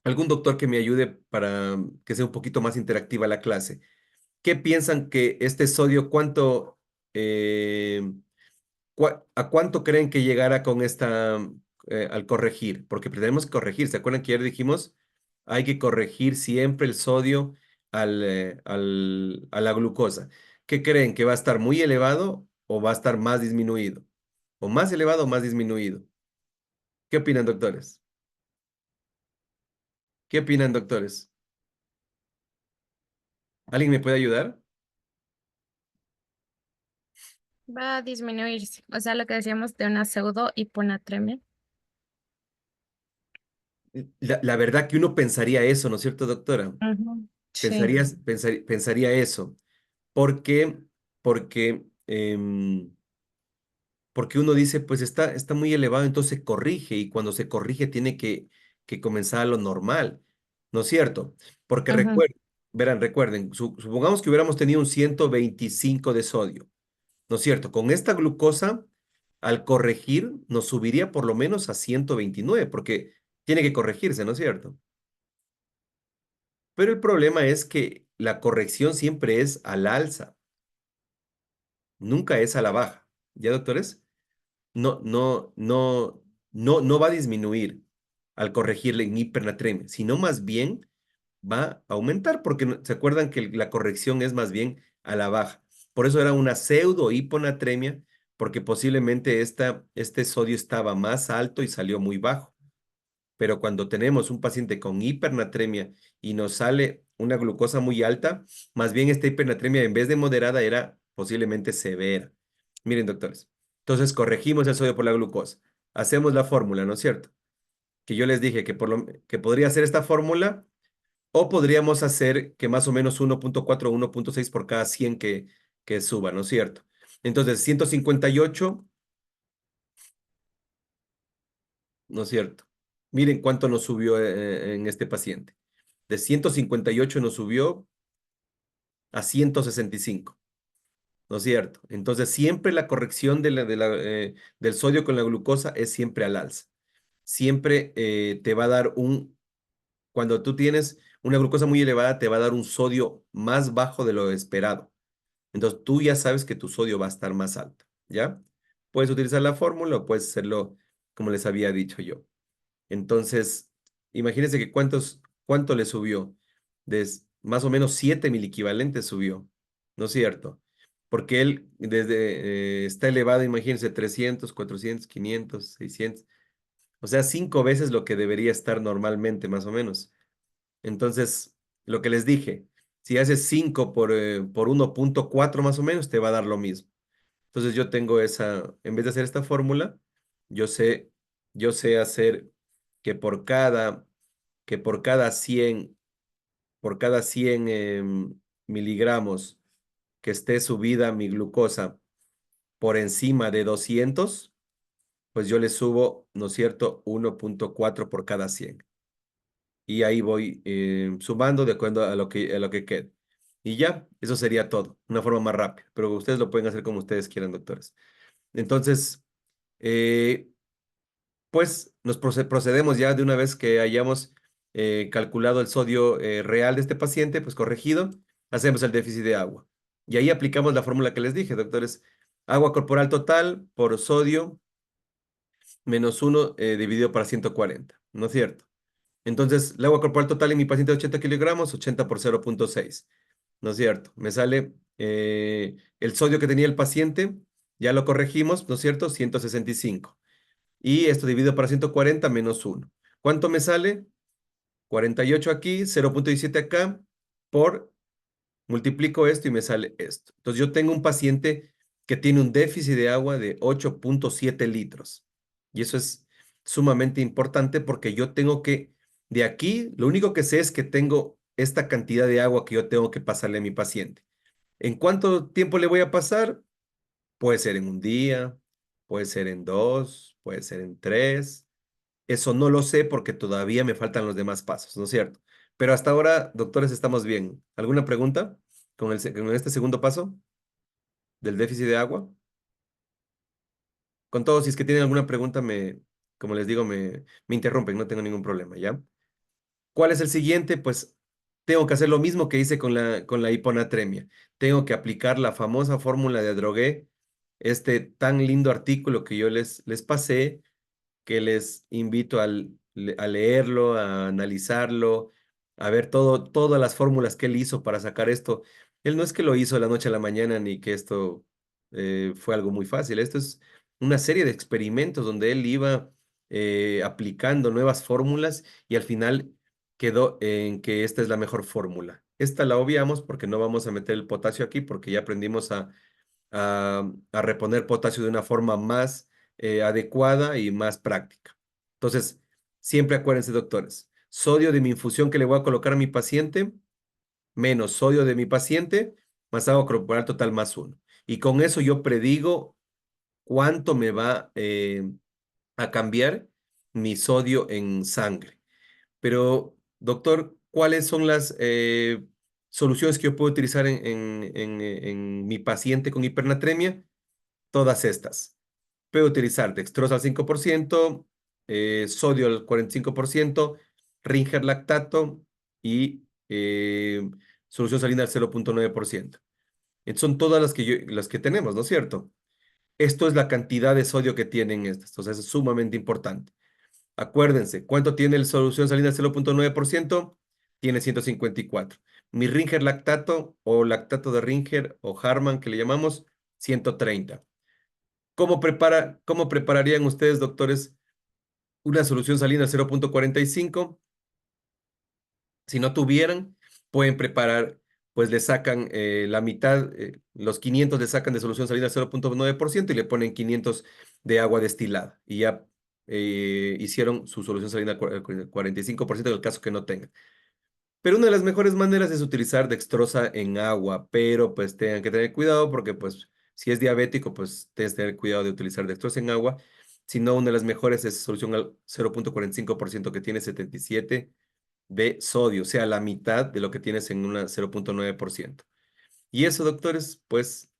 Algún doctor que me ayude para que sea un poquito más interactiva la clase. ¿Qué piensan que este sodio, eh, a cuánto creen que llegará con al corregir? Porque tenemos que corregir. ¿Se acuerdan que ayer dijimos? Hay que corregir siempre el sodio a la glucosa. ¿Qué creen? ¿Que va a estar muy elevado o va a estar más disminuido? ¿O más elevado o más disminuido? ¿Qué opinan, doctores? ¿Qué opinan, doctores? ¿Alguien me puede ayudar? Va a disminuirse. O sea, lo que decíamos de una pseudo hiponatremia. La verdad que uno pensaría eso, ¿no es cierto, doctora? Ujú. Sí. Pensaría eso. ¿Por qué? Porque porque uno dice, pues está muy elevado, entonces se corrige y cuando se corrige tiene que comenzar a lo normal, ¿no es cierto? Porque Ujú. recuerden, supongamos que hubiéramos tenido un 125 de sodio, ¿no es cierto? Con esta glucosa, al corregir, nos subiría por lo menos a 129, porque tiene que corregirse, ¿no es cierto? Pero el problema es que la corrección siempre es al alza, nunca es a la baja. ¿Ya, doctores? No va a disminuir al corregirle en hipernatremia, sino más bien va a aumentar, porque se acuerdan que la corrección es más bien a la baja. Por eso era una pseudo hiponatremia, porque posiblemente este sodio estaba más alto y salió muy bajo. Pero cuando tenemos un paciente con hipernatremia y nos sale una glucosa muy alta, más bien esta hipernatremia en vez de moderada era posiblemente severa. Miren, doctores, entonces corregimos el sodio por la glucosa. Hacemos la fórmula, ¿no es cierto? Que yo les dije que podría hacer esta fórmula o podríamos hacer que más o menos 1.4 o 1.6 por cada 100 que suba, ¿no es cierto? Entonces, 158, ¿no es cierto? Miren cuánto nos subió en este paciente. De 158 nos subió a 165, ¿no es cierto? Entonces, siempre la corrección del sodio con la glucosa es siempre al alza. Siempre te va a dar cuando tú tienes una glucosa muy elevada, te va a dar un sodio más bajo de lo esperado. Entonces, tú ya sabes que tu sodio va a estar más alto, ¿ya? Puedes utilizar la fórmula o puedes hacerlo como les había dicho yo. Entonces, imagínense que cuánto le subió. Más o menos 7 equivalentes subió, ¿no es cierto? Porque él está elevado, imagínense, 300, 400, 500, 600. O sea, 5 veces lo que debería estar normalmente, más o menos. Entonces, lo que les dije, si haces 5 por 1.4 más o menos, te va a dar lo mismo. Entonces yo tengo en vez de hacer esta fórmula, yo sé, yo sé hacer que por cada 100 miligramos que esté subida mi glucosa por encima de 200, pues yo le subo, ¿no es cierto?, 1.4 por cada 100. Y ahí voy sumando de acuerdo a lo que quede. Y ya, eso sería todo, una forma más rápida, pero ustedes lo pueden hacer como ustedes quieran, doctores. Entonces, eh, pues procedemos ya de una vez que hayamos calculado el sodio real de este paciente, pues corregido, hacemos el déficit de agua. Y ahí aplicamos la fórmula que les dije, doctores. Agua corporal total por sodio menos 1 dividido para 140, ¿no es cierto? Entonces, el agua corporal total en mi paciente de 80 kilogramos, 80 por 0.6, ¿no es cierto? Me sale el sodio que tenía el paciente, ya lo corregimos, ¿no es cierto? 165. Y esto dividido para 140 menos 1. ¿Cuánto me sale? 48 aquí, 0.17 acá, multiplico esto y me sale esto. Entonces yo tengo un paciente que tiene un déficit de agua de 8.7 litros. Y eso es sumamente importante porque yo tengo de aquí, lo único que sé es que tengo esta cantidad de agua que yo tengo que pasarle a mi paciente. ¿En cuánto tiempo le voy a pasar? Puede ser en un día, puede ser en 2, puede ser en 3. Eso no lo sé porque todavía me faltan los demás pasos, ¿no es cierto? Pero hasta ahora, doctores, estamos bien. ¿Alguna pregunta con este segundo paso del déficit de agua? Con todo, si es que tienen alguna pregunta, como les digo, me interrumpen, no tengo ningún problema, ¿ya? ¿Cuál es el siguiente? Pues tengo que hacer lo mismo que hice con la hiponatremia. Tengo que aplicar la famosa fórmula de Drogué, este tan lindo artículo que yo les pasé, que les invito a leerlo, a analizarlo, a ver todas las fórmulas que él hizo para sacar esto. Él no es que lo hizo de la noche a la mañana ni que esto fue algo muy fácil. Esto es una serie de experimentos donde él iba aplicando nuevas fórmulas y al final quedó en que esta es la mejor fórmula. Esta la obviamos porque no vamos a meter el potasio aquí porque ya aprendimos a reponer potasio de una forma más adecuada y más práctica. Entonces, siempre acuérdense, doctores, sodio de mi infusión que le voy a colocar a mi paciente, menos sodio de mi paciente, más agua corporal total más 1. Y con eso yo predigo cuánto me va a cambiar mi sodio en sangre. Pero, doctor, ¿cuáles son las soluciones que yo puedo utilizar en mi paciente con hipernatremia? Todas estas. Puedo utilizar dextrosa al 5%, sodio al 45%, Ringer lactato y solución salina al 0,9%. Son todas las que tenemos, ¿no es cierto? Esto es la cantidad de sodio que tienen estas, entonces es sumamente importante. Acuérdense, ¿cuánto tiene la solución salina al 0,9%? Tiene 154. Mi Ringer lactato o lactato de Ringer o Harman que le llamamos 130. ¿Cómo prepararían ustedes, doctores, una solución salina 0,45? Si no tuvieran, pueden preparar, pues le sacan la mitad, los 500 le sacan de solución salina 0,9% y le ponen 500 de agua destilada. Y ya hicieron su solución salina 45% en el caso que no tengan. Pero una de las mejores maneras es utilizar dextrosa en agua, pero pues tengan que tener cuidado porque pues si es diabético, pues tienes que tener cuidado de utilizar dextrosa en agua. Si no, una de las mejores es solución al 0,45% que tiene 77 de sodio, o sea, la mitad de lo que tienes en una 0,9%. Y eso, doctores, pues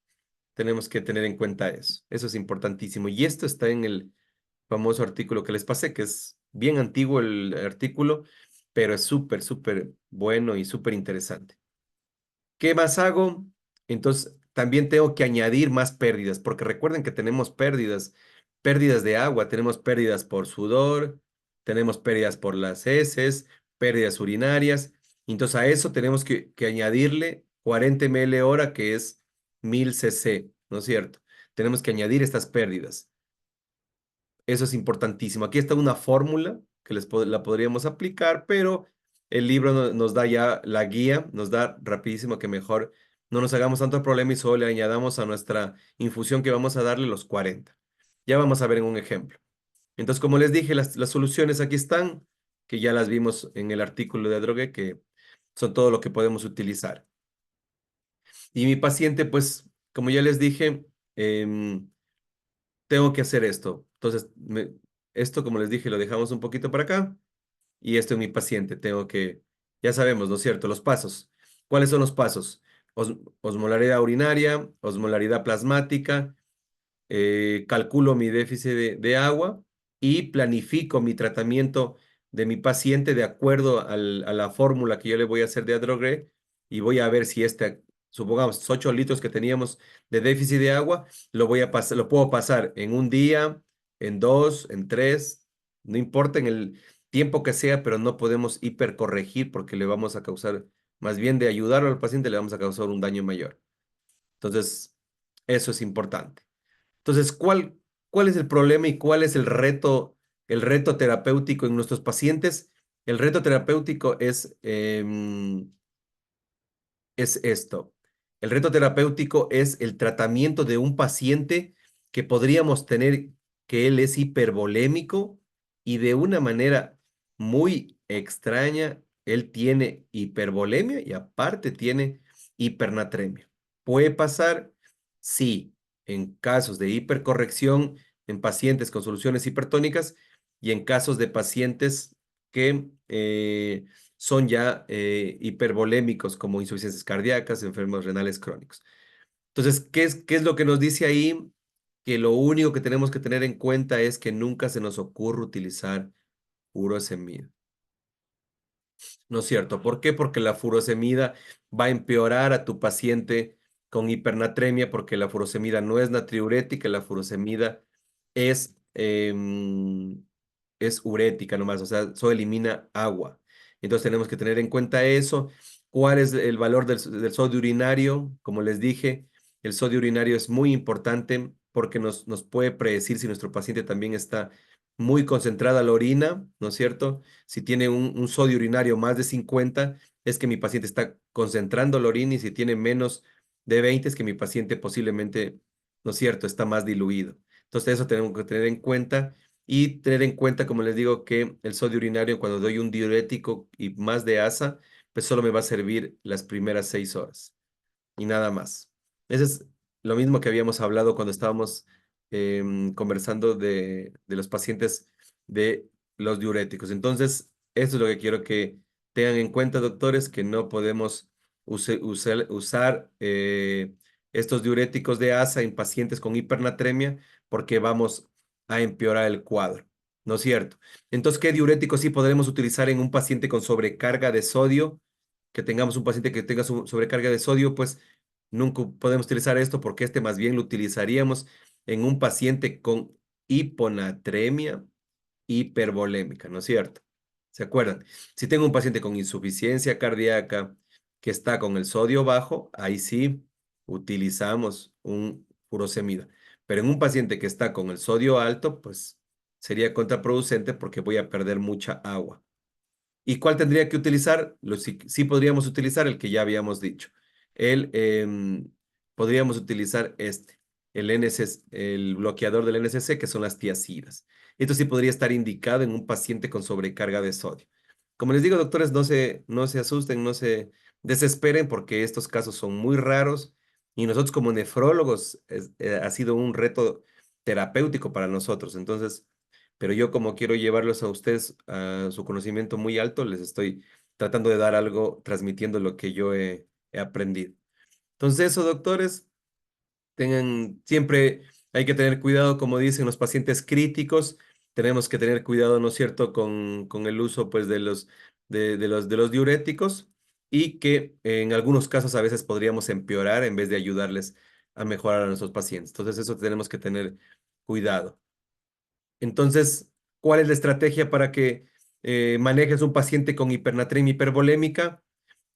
tenemos que tener en cuenta eso. Eso es importantísimo. Y esto está en el famoso artículo que les pasé, que es bien antiguo el artículo, pero es súper, súper bueno y súper interesante. ¿Qué más hago? Entonces, también tengo que añadir más pérdidas, porque recuerden que tenemos pérdidas, pérdidas de agua, tenemos pérdidas por sudor, tenemos pérdidas por las heces, pérdidas urinarias. Entonces, a eso tenemos que añadirle 40 ml hora, que es 1000 cc, ¿no es cierto? Tenemos que añadir estas pérdidas. Eso es importantísimo. Aquí está una fórmula que la podríamos aplicar, pero el libro nos da ya la guía, nos da rapidísimo que mejor no nos hagamos tanto problema y solo le añadamos a nuestra infusión que vamos a darle los 40. Ya vamos a ver en un ejemplo. Entonces, como les dije, las soluciones aquí están, que ya las vimos en el artículo de Drogué, que son todo lo que podemos utilizar. Y mi paciente, pues, como ya les dije, tengo que hacer esto. Entonces, esto, como les dije, lo dejamos un poquito para acá. Y esto en mi paciente. Ya sabemos, ¿no es cierto? Los pasos. ¿Cuáles son los pasos? Osmolaridad urinaria, osmolaridad plasmática, calculo mi déficit de agua y planifico mi tratamiento de mi paciente de acuerdo a la fórmula que yo le voy a hacer de Adrogre y voy a ver si supongamos, 8 litros que teníamos de déficit de agua, lo puedo pasar en un día, en 2, en 3, no importa en el tiempo que sea, pero no podemos hipercorregir porque le vamos a causar, más bien de ayudar al paciente, le vamos a causar un daño mayor. Entonces, eso es importante. Entonces, ¿cuál es el problema y cuál es el reto terapéutico en nuestros pacientes? El reto terapéutico es esto. El reto terapéutico es el tratamiento de un paciente que podríamos tener que él es hipervolémico y de una manera muy extraña, él tiene hipervolemia y aparte tiene hipernatremia. ¿Puede pasar? Sí, en casos de hipercorrección en pacientes con soluciones hipertónicas y en casos de pacientes que son ya hipervolémicos como insuficiencias cardíacas, enfermos renales crónicos. Entonces, ¿qué es lo que nos dice ahí? Que lo único que tenemos que tener en cuenta es que nunca se nos ocurre utilizar furosemida. ¿No es cierto? ¿Por qué? Porque la furosemida va a empeorar a tu paciente con hipernatremia porque la furosemida no es natriurética, la furosemida es, es urética nomás, o sea, solo elimina agua. Entonces tenemos que tener en cuenta eso. ¿Cuál es el valor del sodio urinario? Como les dije, el sodio urinario es muy importante porque nos puede predecir si nuestro paciente también está muy concentrada la orina, ¿no es cierto? Si tiene un sodio urinario más de 50, es que mi paciente está concentrando la orina y si tiene menos de 20, es que mi paciente posiblemente, ¿no es cierto?, está más diluido. Entonces eso tenemos que tener en cuenta y tener en cuenta, como les digo, que el sodio urinario cuando doy un diurético y más de ASA, pues solo me va a servir las primeras 6 horas y nada más. Eso es lo mismo que habíamos hablado cuando estábamos conversando de los pacientes de los diuréticos. Entonces, eso es lo que quiero que tengan en cuenta, doctores, que no podemos usar estos diuréticos de ASA en pacientes con hipernatremia porque vamos a empeorar el cuadro, ¿no es cierto? Entonces, ¿qué diuréticos sí podremos utilizar en un paciente con sobrecarga de sodio? Que tengamos un paciente que tenga sobrecarga de sodio, pues nunca podemos utilizar esto porque este más bien lo utilizaríamos en un paciente con hiponatremia hipervolémica, ¿no es cierto? ¿Se acuerdan? Si tengo un paciente con insuficiencia cardíaca que está con el sodio bajo, ahí sí utilizamos un furosemida. Pero en un paciente que está con el sodio alto, pues sería contraproducente porque voy a perder mucha agua. ¿Y cuál tendría que utilizar? Sí podríamos utilizar el que ya habíamos dicho. El, podríamos utilizar el el bloqueador del NSC, que son las tiazidas. Esto sí podría estar indicado en un paciente con sobrecarga de sodio. Como les digo, doctores, no se asusten, no se desesperen, porque estos casos son muy raros y nosotros como nefrólogos ha sido un reto terapéutico para nosotros. Entonces, pero yo como quiero llevarlos a ustedes a su conocimiento muy alto, les estoy tratando de dar algo, transmitiendo lo que yo he aprendido. Entonces eso, doctores, siempre hay que tener cuidado, como dicen los pacientes críticos, tenemos que tener cuidado, ¿no es cierto?, con el uso, pues, de los diuréticos y que en algunos casos a veces podríamos empeorar en vez de ayudarles a mejorar a nuestros pacientes. Entonces eso tenemos que tener cuidado. Entonces, ¿cuál es la estrategia para que manejes un paciente con hipernatremia hipervolémica?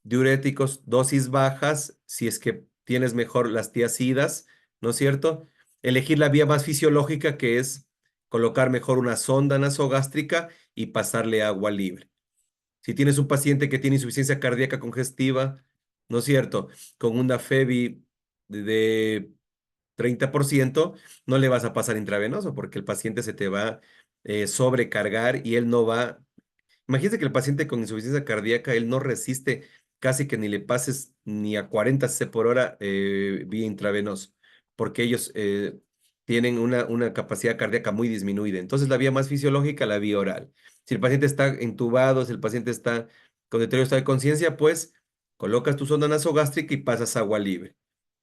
Diuréticos, dosis bajas, si es que tienes mejor las tiazidas, ¿no es cierto? Elegir la vía más fisiológica, que es colocar mejor una sonda nasogástrica y pasarle agua libre. Si tienes un paciente que tiene insuficiencia cardíaca congestiva, ¿no es cierto? Con una FEBI de 30%, no le vas a pasar intravenoso porque el paciente se te va a sobrecargar y él no va. Imagínate que el paciente con insuficiencia cardíaca, él no resiste casi que ni le pases ni a 40 cc por hora vía intravenoso, porque ellos tienen una capacidad cardíaca muy disminuida. Entonces, la vía más fisiológica, la vía oral. Si el paciente está entubado, si el paciente está con deterioro de estado de conciencia, pues colocas tu sonda nasogástrica y pasas agua libre.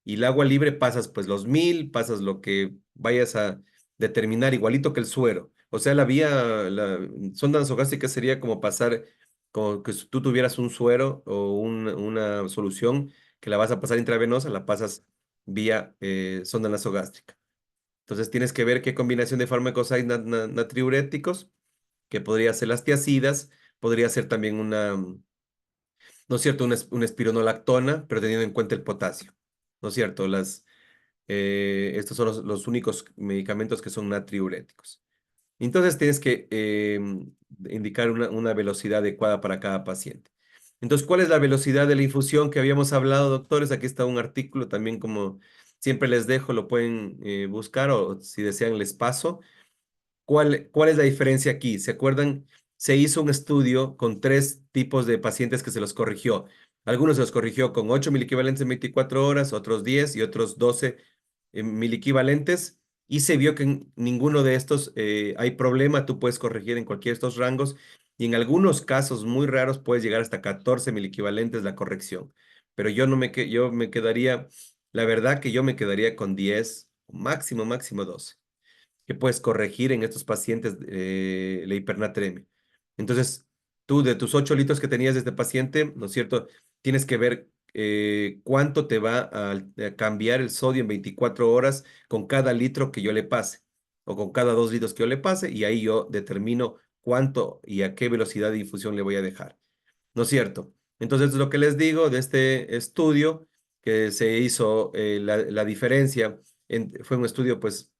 Y el agua libre pasas pues los 1000, pasas lo que vayas a determinar, igualito que el suero. O sea, la sonda nasogástrica sería como pasar, como que si tú tuvieras un suero o una solución que la vas a pasar intravenosa, la pasas vía sonda nasogástrica. Entonces tienes que ver qué combinación de fármacos hay natriuréticos, que podría ser las tiazidas, podría ser también ¿no es cierto? Una espironolactona, pero teniendo en cuenta el potasio, ¿no es cierto? Estos son los únicos medicamentos que son natriuréticos. Entonces tienes que indicar una velocidad adecuada para cada paciente. Entonces, ¿cuál es la velocidad de la infusión que habíamos hablado, doctores? Aquí está un artículo también, como siempre les dejo, lo pueden buscar o si desean les paso. ¿Cuál es la diferencia aquí? ¿Se acuerdan? Se hizo un estudio con 3 tipos de pacientes que se los corrigió. Algunos se los corrigió con 8 miliquivalentes en 24 horas, otros 10 y otros 12 miliquivalentes. Y se vio que en ninguno de estos hay problema. Tú puedes corregir en cualquiera de estos rangos. Y en algunos casos muy raros puedes llegar hasta 14 miliquivalentes la corrección. Pero yo me quedaría, la verdad que yo me quedaría con 10, máximo 12 que puedes corregir en estos pacientes la hipernatremia. Entonces, tú de tus 8 litros que tenías de este paciente, ¿no es cierto? Tienes que ver cuánto te va a cambiar el sodio en 24 horas con cada litro que yo le pase, o con cada 2 litros que yo le pase, y ahí yo determino cuánto y a qué velocidad de infusión le voy a dejar. ¿No es cierto? Entonces, lo que les digo de este estudio que se hizo, la diferencia, fue un estudio, pues,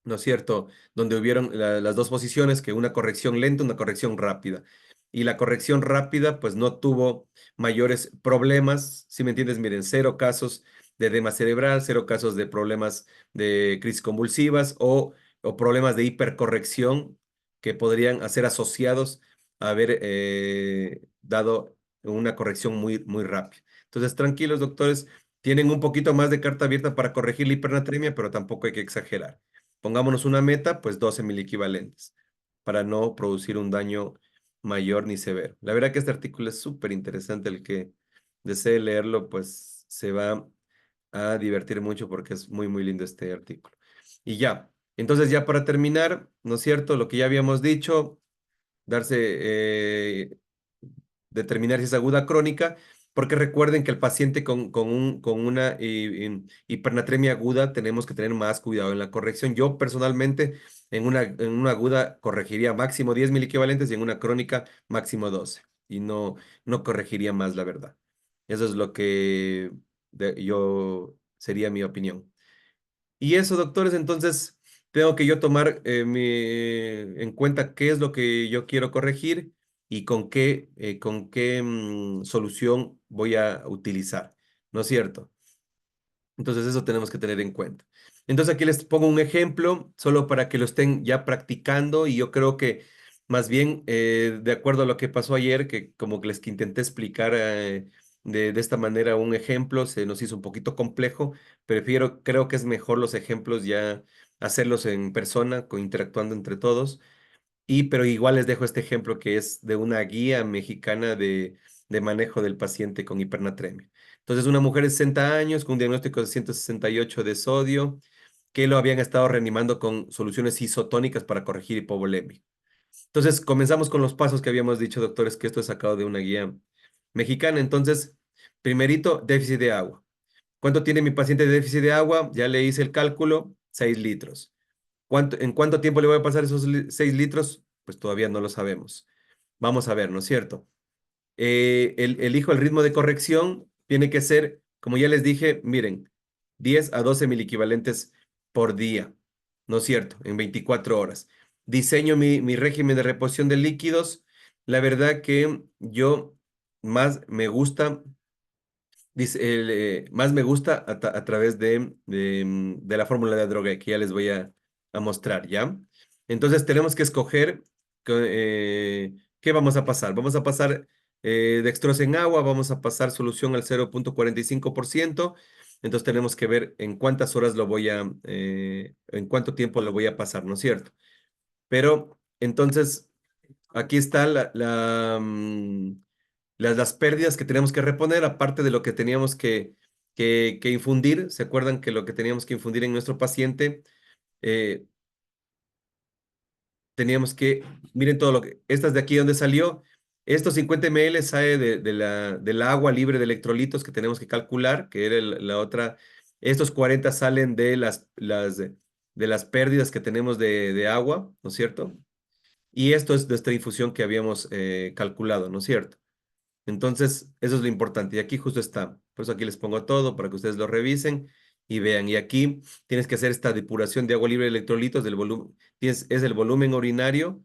¿no es cierto? Donde hubieron las dos posiciones, que una corrección lenta, una corrección rápida. Y la corrección rápida, pues no tuvo mayores problemas, si me entiendes, miren, 0 casos de edema cerebral, 0 casos de problemas de crisis convulsivas o problemas de hipercorrección que podrían ser asociados a haber dado una corrección muy rápida. Entonces, tranquilos, doctores, tienen un poquito más de carta abierta para corregir la hipernatremia, pero tampoco hay que exagerar. pongámonos una meta, pues 12 miliequivalentes, para no producir un daño mayor ni severo. La verdad que este artículo es súper interesante, el que desee leerlo, pues se va a divertir mucho porque es muy, muy lindo este artículo. Y ya, entonces ya para terminar, ¿no es cierto? Lo que ya habíamos dicho, darse, determinar si es aguda crónica, porque recuerden que el paciente con una hipernatremia aguda tenemos que tener más cuidado en la corrección. Yo personalmente en una aguda corregiría máximo 10 miliequivalentes y en una crónica máximo 12 y no corregiría más, la verdad. Eso es lo que yo sería mi opinión. Y eso, doctores, entonces tengo que yo tomar en cuenta qué es lo que yo quiero corregir y con qué solución voy a utilizar, ¿no es cierto? Entonces eso tenemos que tener en cuenta. Entonces aquí les pongo un ejemplo, solo para que lo estén ya practicando y yo creo que más bien, de acuerdo a lo que pasó ayer, que como que les que intenté explicar de esta manera un ejemplo, se nos hizo un poquito complejo, creo que es mejor los ejemplos ya hacerlos en persona, interactuando entre todos. Pero igual les dejo este ejemplo que es de una guía mexicana de manejo del paciente con hipernatremia. Entonces, una mujer de 60 años con un diagnóstico de 168 de sodio, que lo habían estado reanimando con soluciones isotónicas para corregir hipovolemia. Entonces, comenzamos con los pasos que habíamos dicho, doctores, que esto es sacado de una guía mexicana. Entonces, primerito, déficit de agua. ¿Cuánto tiene mi paciente de déficit de agua? Ya le hice el cálculo, 6 litros. ¿En cuánto tiempo le voy a pasar esos 6 litros? Pues todavía no lo sabemos. Vamos a ver, ¿no es cierto? Elijo el ritmo de corrección, tiene que ser, como ya les dije, miren, 10 a 12 miliequivalentes por día, ¿no es cierto? En 24 horas. Diseño mi régimen de reposición de líquidos. La verdad que yo más me gusta más me gusta a través de la fórmula de Drogué, que ya les voy a mostrar, ¿ya? Entonces tenemos que escoger qué vamos a pasar. Vamos a pasar dextrosa en agua, vamos a pasar solución al 0,45%. Entonces tenemos que ver en cuántas horas en cuánto tiempo lo voy a pasar, ¿no es cierto? Pero entonces aquí está las pérdidas que tenemos que reponer, aparte de lo que teníamos que infundir. ¿Se acuerdan que lo que teníamos que infundir en nuestro paciente? eh, miren todo estas de aquí donde salió, estos 50 ml sale del agua libre de electrolitos que tenemos que calcular, que era la otra, estos 40 salen de las pérdidas que tenemos de agua, ¿no es cierto? Y esto es de esta infusión que habíamos calculado, ¿no es cierto? Entonces, eso es lo importante. Y aquí justo está. Por eso aquí les pongo todo para que ustedes lo revisen y vean. Y aquí tienes que hacer esta depuración de agua libre de electrolitos del volumen. Es el volumen urinario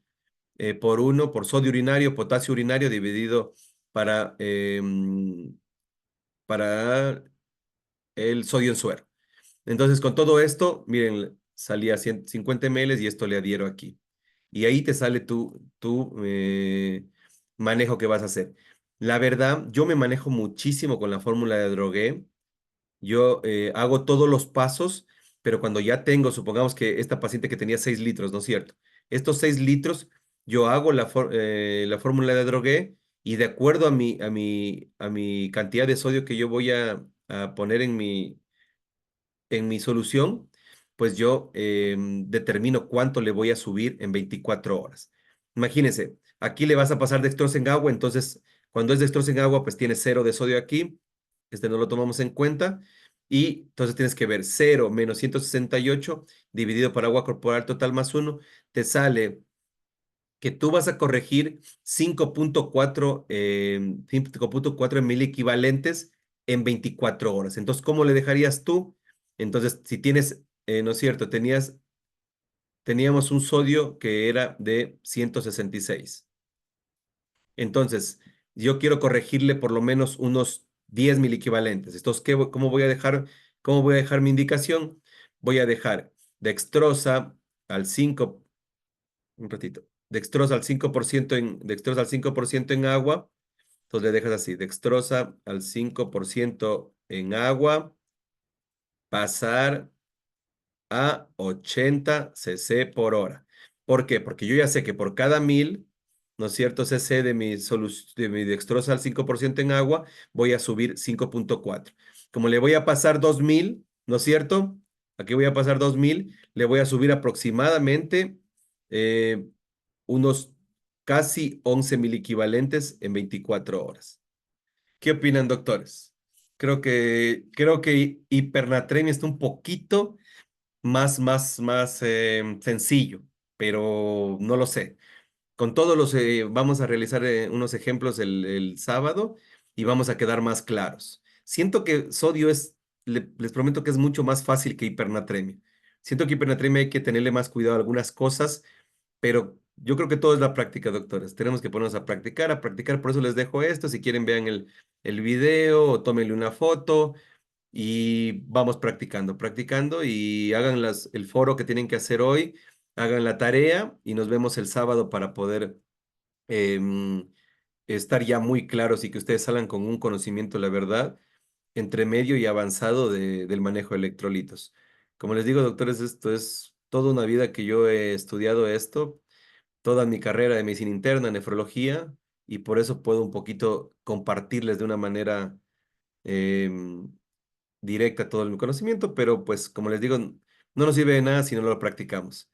por sodio urinario, potasio urinario dividido para el sodio en suero. Entonces, con todo esto, miren, salía 150 ml y esto le adhiero aquí. Y ahí te sale tu manejo que vas a hacer. La verdad, yo me manejo muchísimo con la fórmula de Drogué. Yo hago todos los pasos, pero cuando ya tengo, supongamos que esta paciente que tenía 6 litros, ¿no es cierto? Estos 6 litros, yo hago la fórmula de Drogué y de acuerdo a mi cantidad de sodio que yo voy a poner en mi solución, pues yo determino cuánto le voy a subir en 24 horas. Imagínense, aquí le vas a pasar dextrosa en agua, entonces cuando es dextrosa en agua, pues tiene 0 de sodio aquí, no lo tomamos en cuenta, y entonces tienes que ver 0 menos 168 dividido por agua corporal total más 1, te sale que tú vas a corregir 5,4 mil equivalentes en 24 horas. Entonces, ¿cómo le dejarías tú? Entonces, si tienes, no es cierto, teníamos un sodio que era de 166. Entonces, yo quiero corregirle por lo menos unos 10 mil equivalentes. Entonces, ¿cómo voy a dejar mi indicación? Voy a dejar dextrosa al 5 un ratito. Dextrosa al 5% en agua. Entonces le dejas así, dextrosa al 5% en agua, pasar a 80 cc por hora. ¿Por qué? Porque yo ya sé que por cada 1000, ¿no es cierto? cc de mi dextrosa al 5% en agua, voy a subir 5,4. Como le voy a pasar 2000, ¿no es cierto? Aquí voy a pasar 2000, le voy a subir aproximadamente eh, unos casi 11 mil equivalentes en 24 horas. ¿Qué opinan, doctores? Creo que hipernatremia está un poquito más sencillo, pero no lo sé. Con todos vamos a realizar unos ejemplos el sábado y vamos a quedar más claros. Siento que sodio les prometo que es mucho más fácil que hipernatremia. Siento que hipernatremia hay que tenerle más cuidado a algunas cosas, pero yo creo que todo es la práctica, doctores. Tenemos que ponernos a practicar, a practicar. Por eso les dejo esto. Si quieren, vean el video o tómenle una foto y vamos practicando, practicando y hagan el foro que tienen que hacer hoy, hagan la tarea y nos vemos el sábado para poder em, estar ya muy claros y que ustedes salgan con un conocimiento, la verdad, entre medio y avanzado del manejo de electrolitos. Como les digo, doctores, esto es toda una vida que yo he estudiado esto, toda mi carrera de medicina interna, nefrología, y por eso puedo un poquito compartirles de una manera em, directa todo el conocimiento, pero pues como les digo, no nos sirve de nada si no lo practicamos.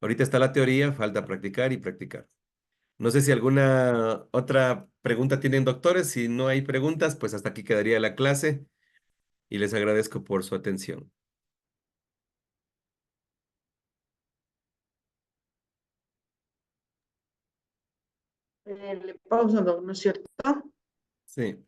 Ahorita está la teoría, falta practicar y practicar. No sé si alguna otra pregunta tienen, doctores. Si no hay preguntas, pues hasta aquí quedaría la clase y les agradezco por su atención. Le pausa, ¿no es cierto? Sí.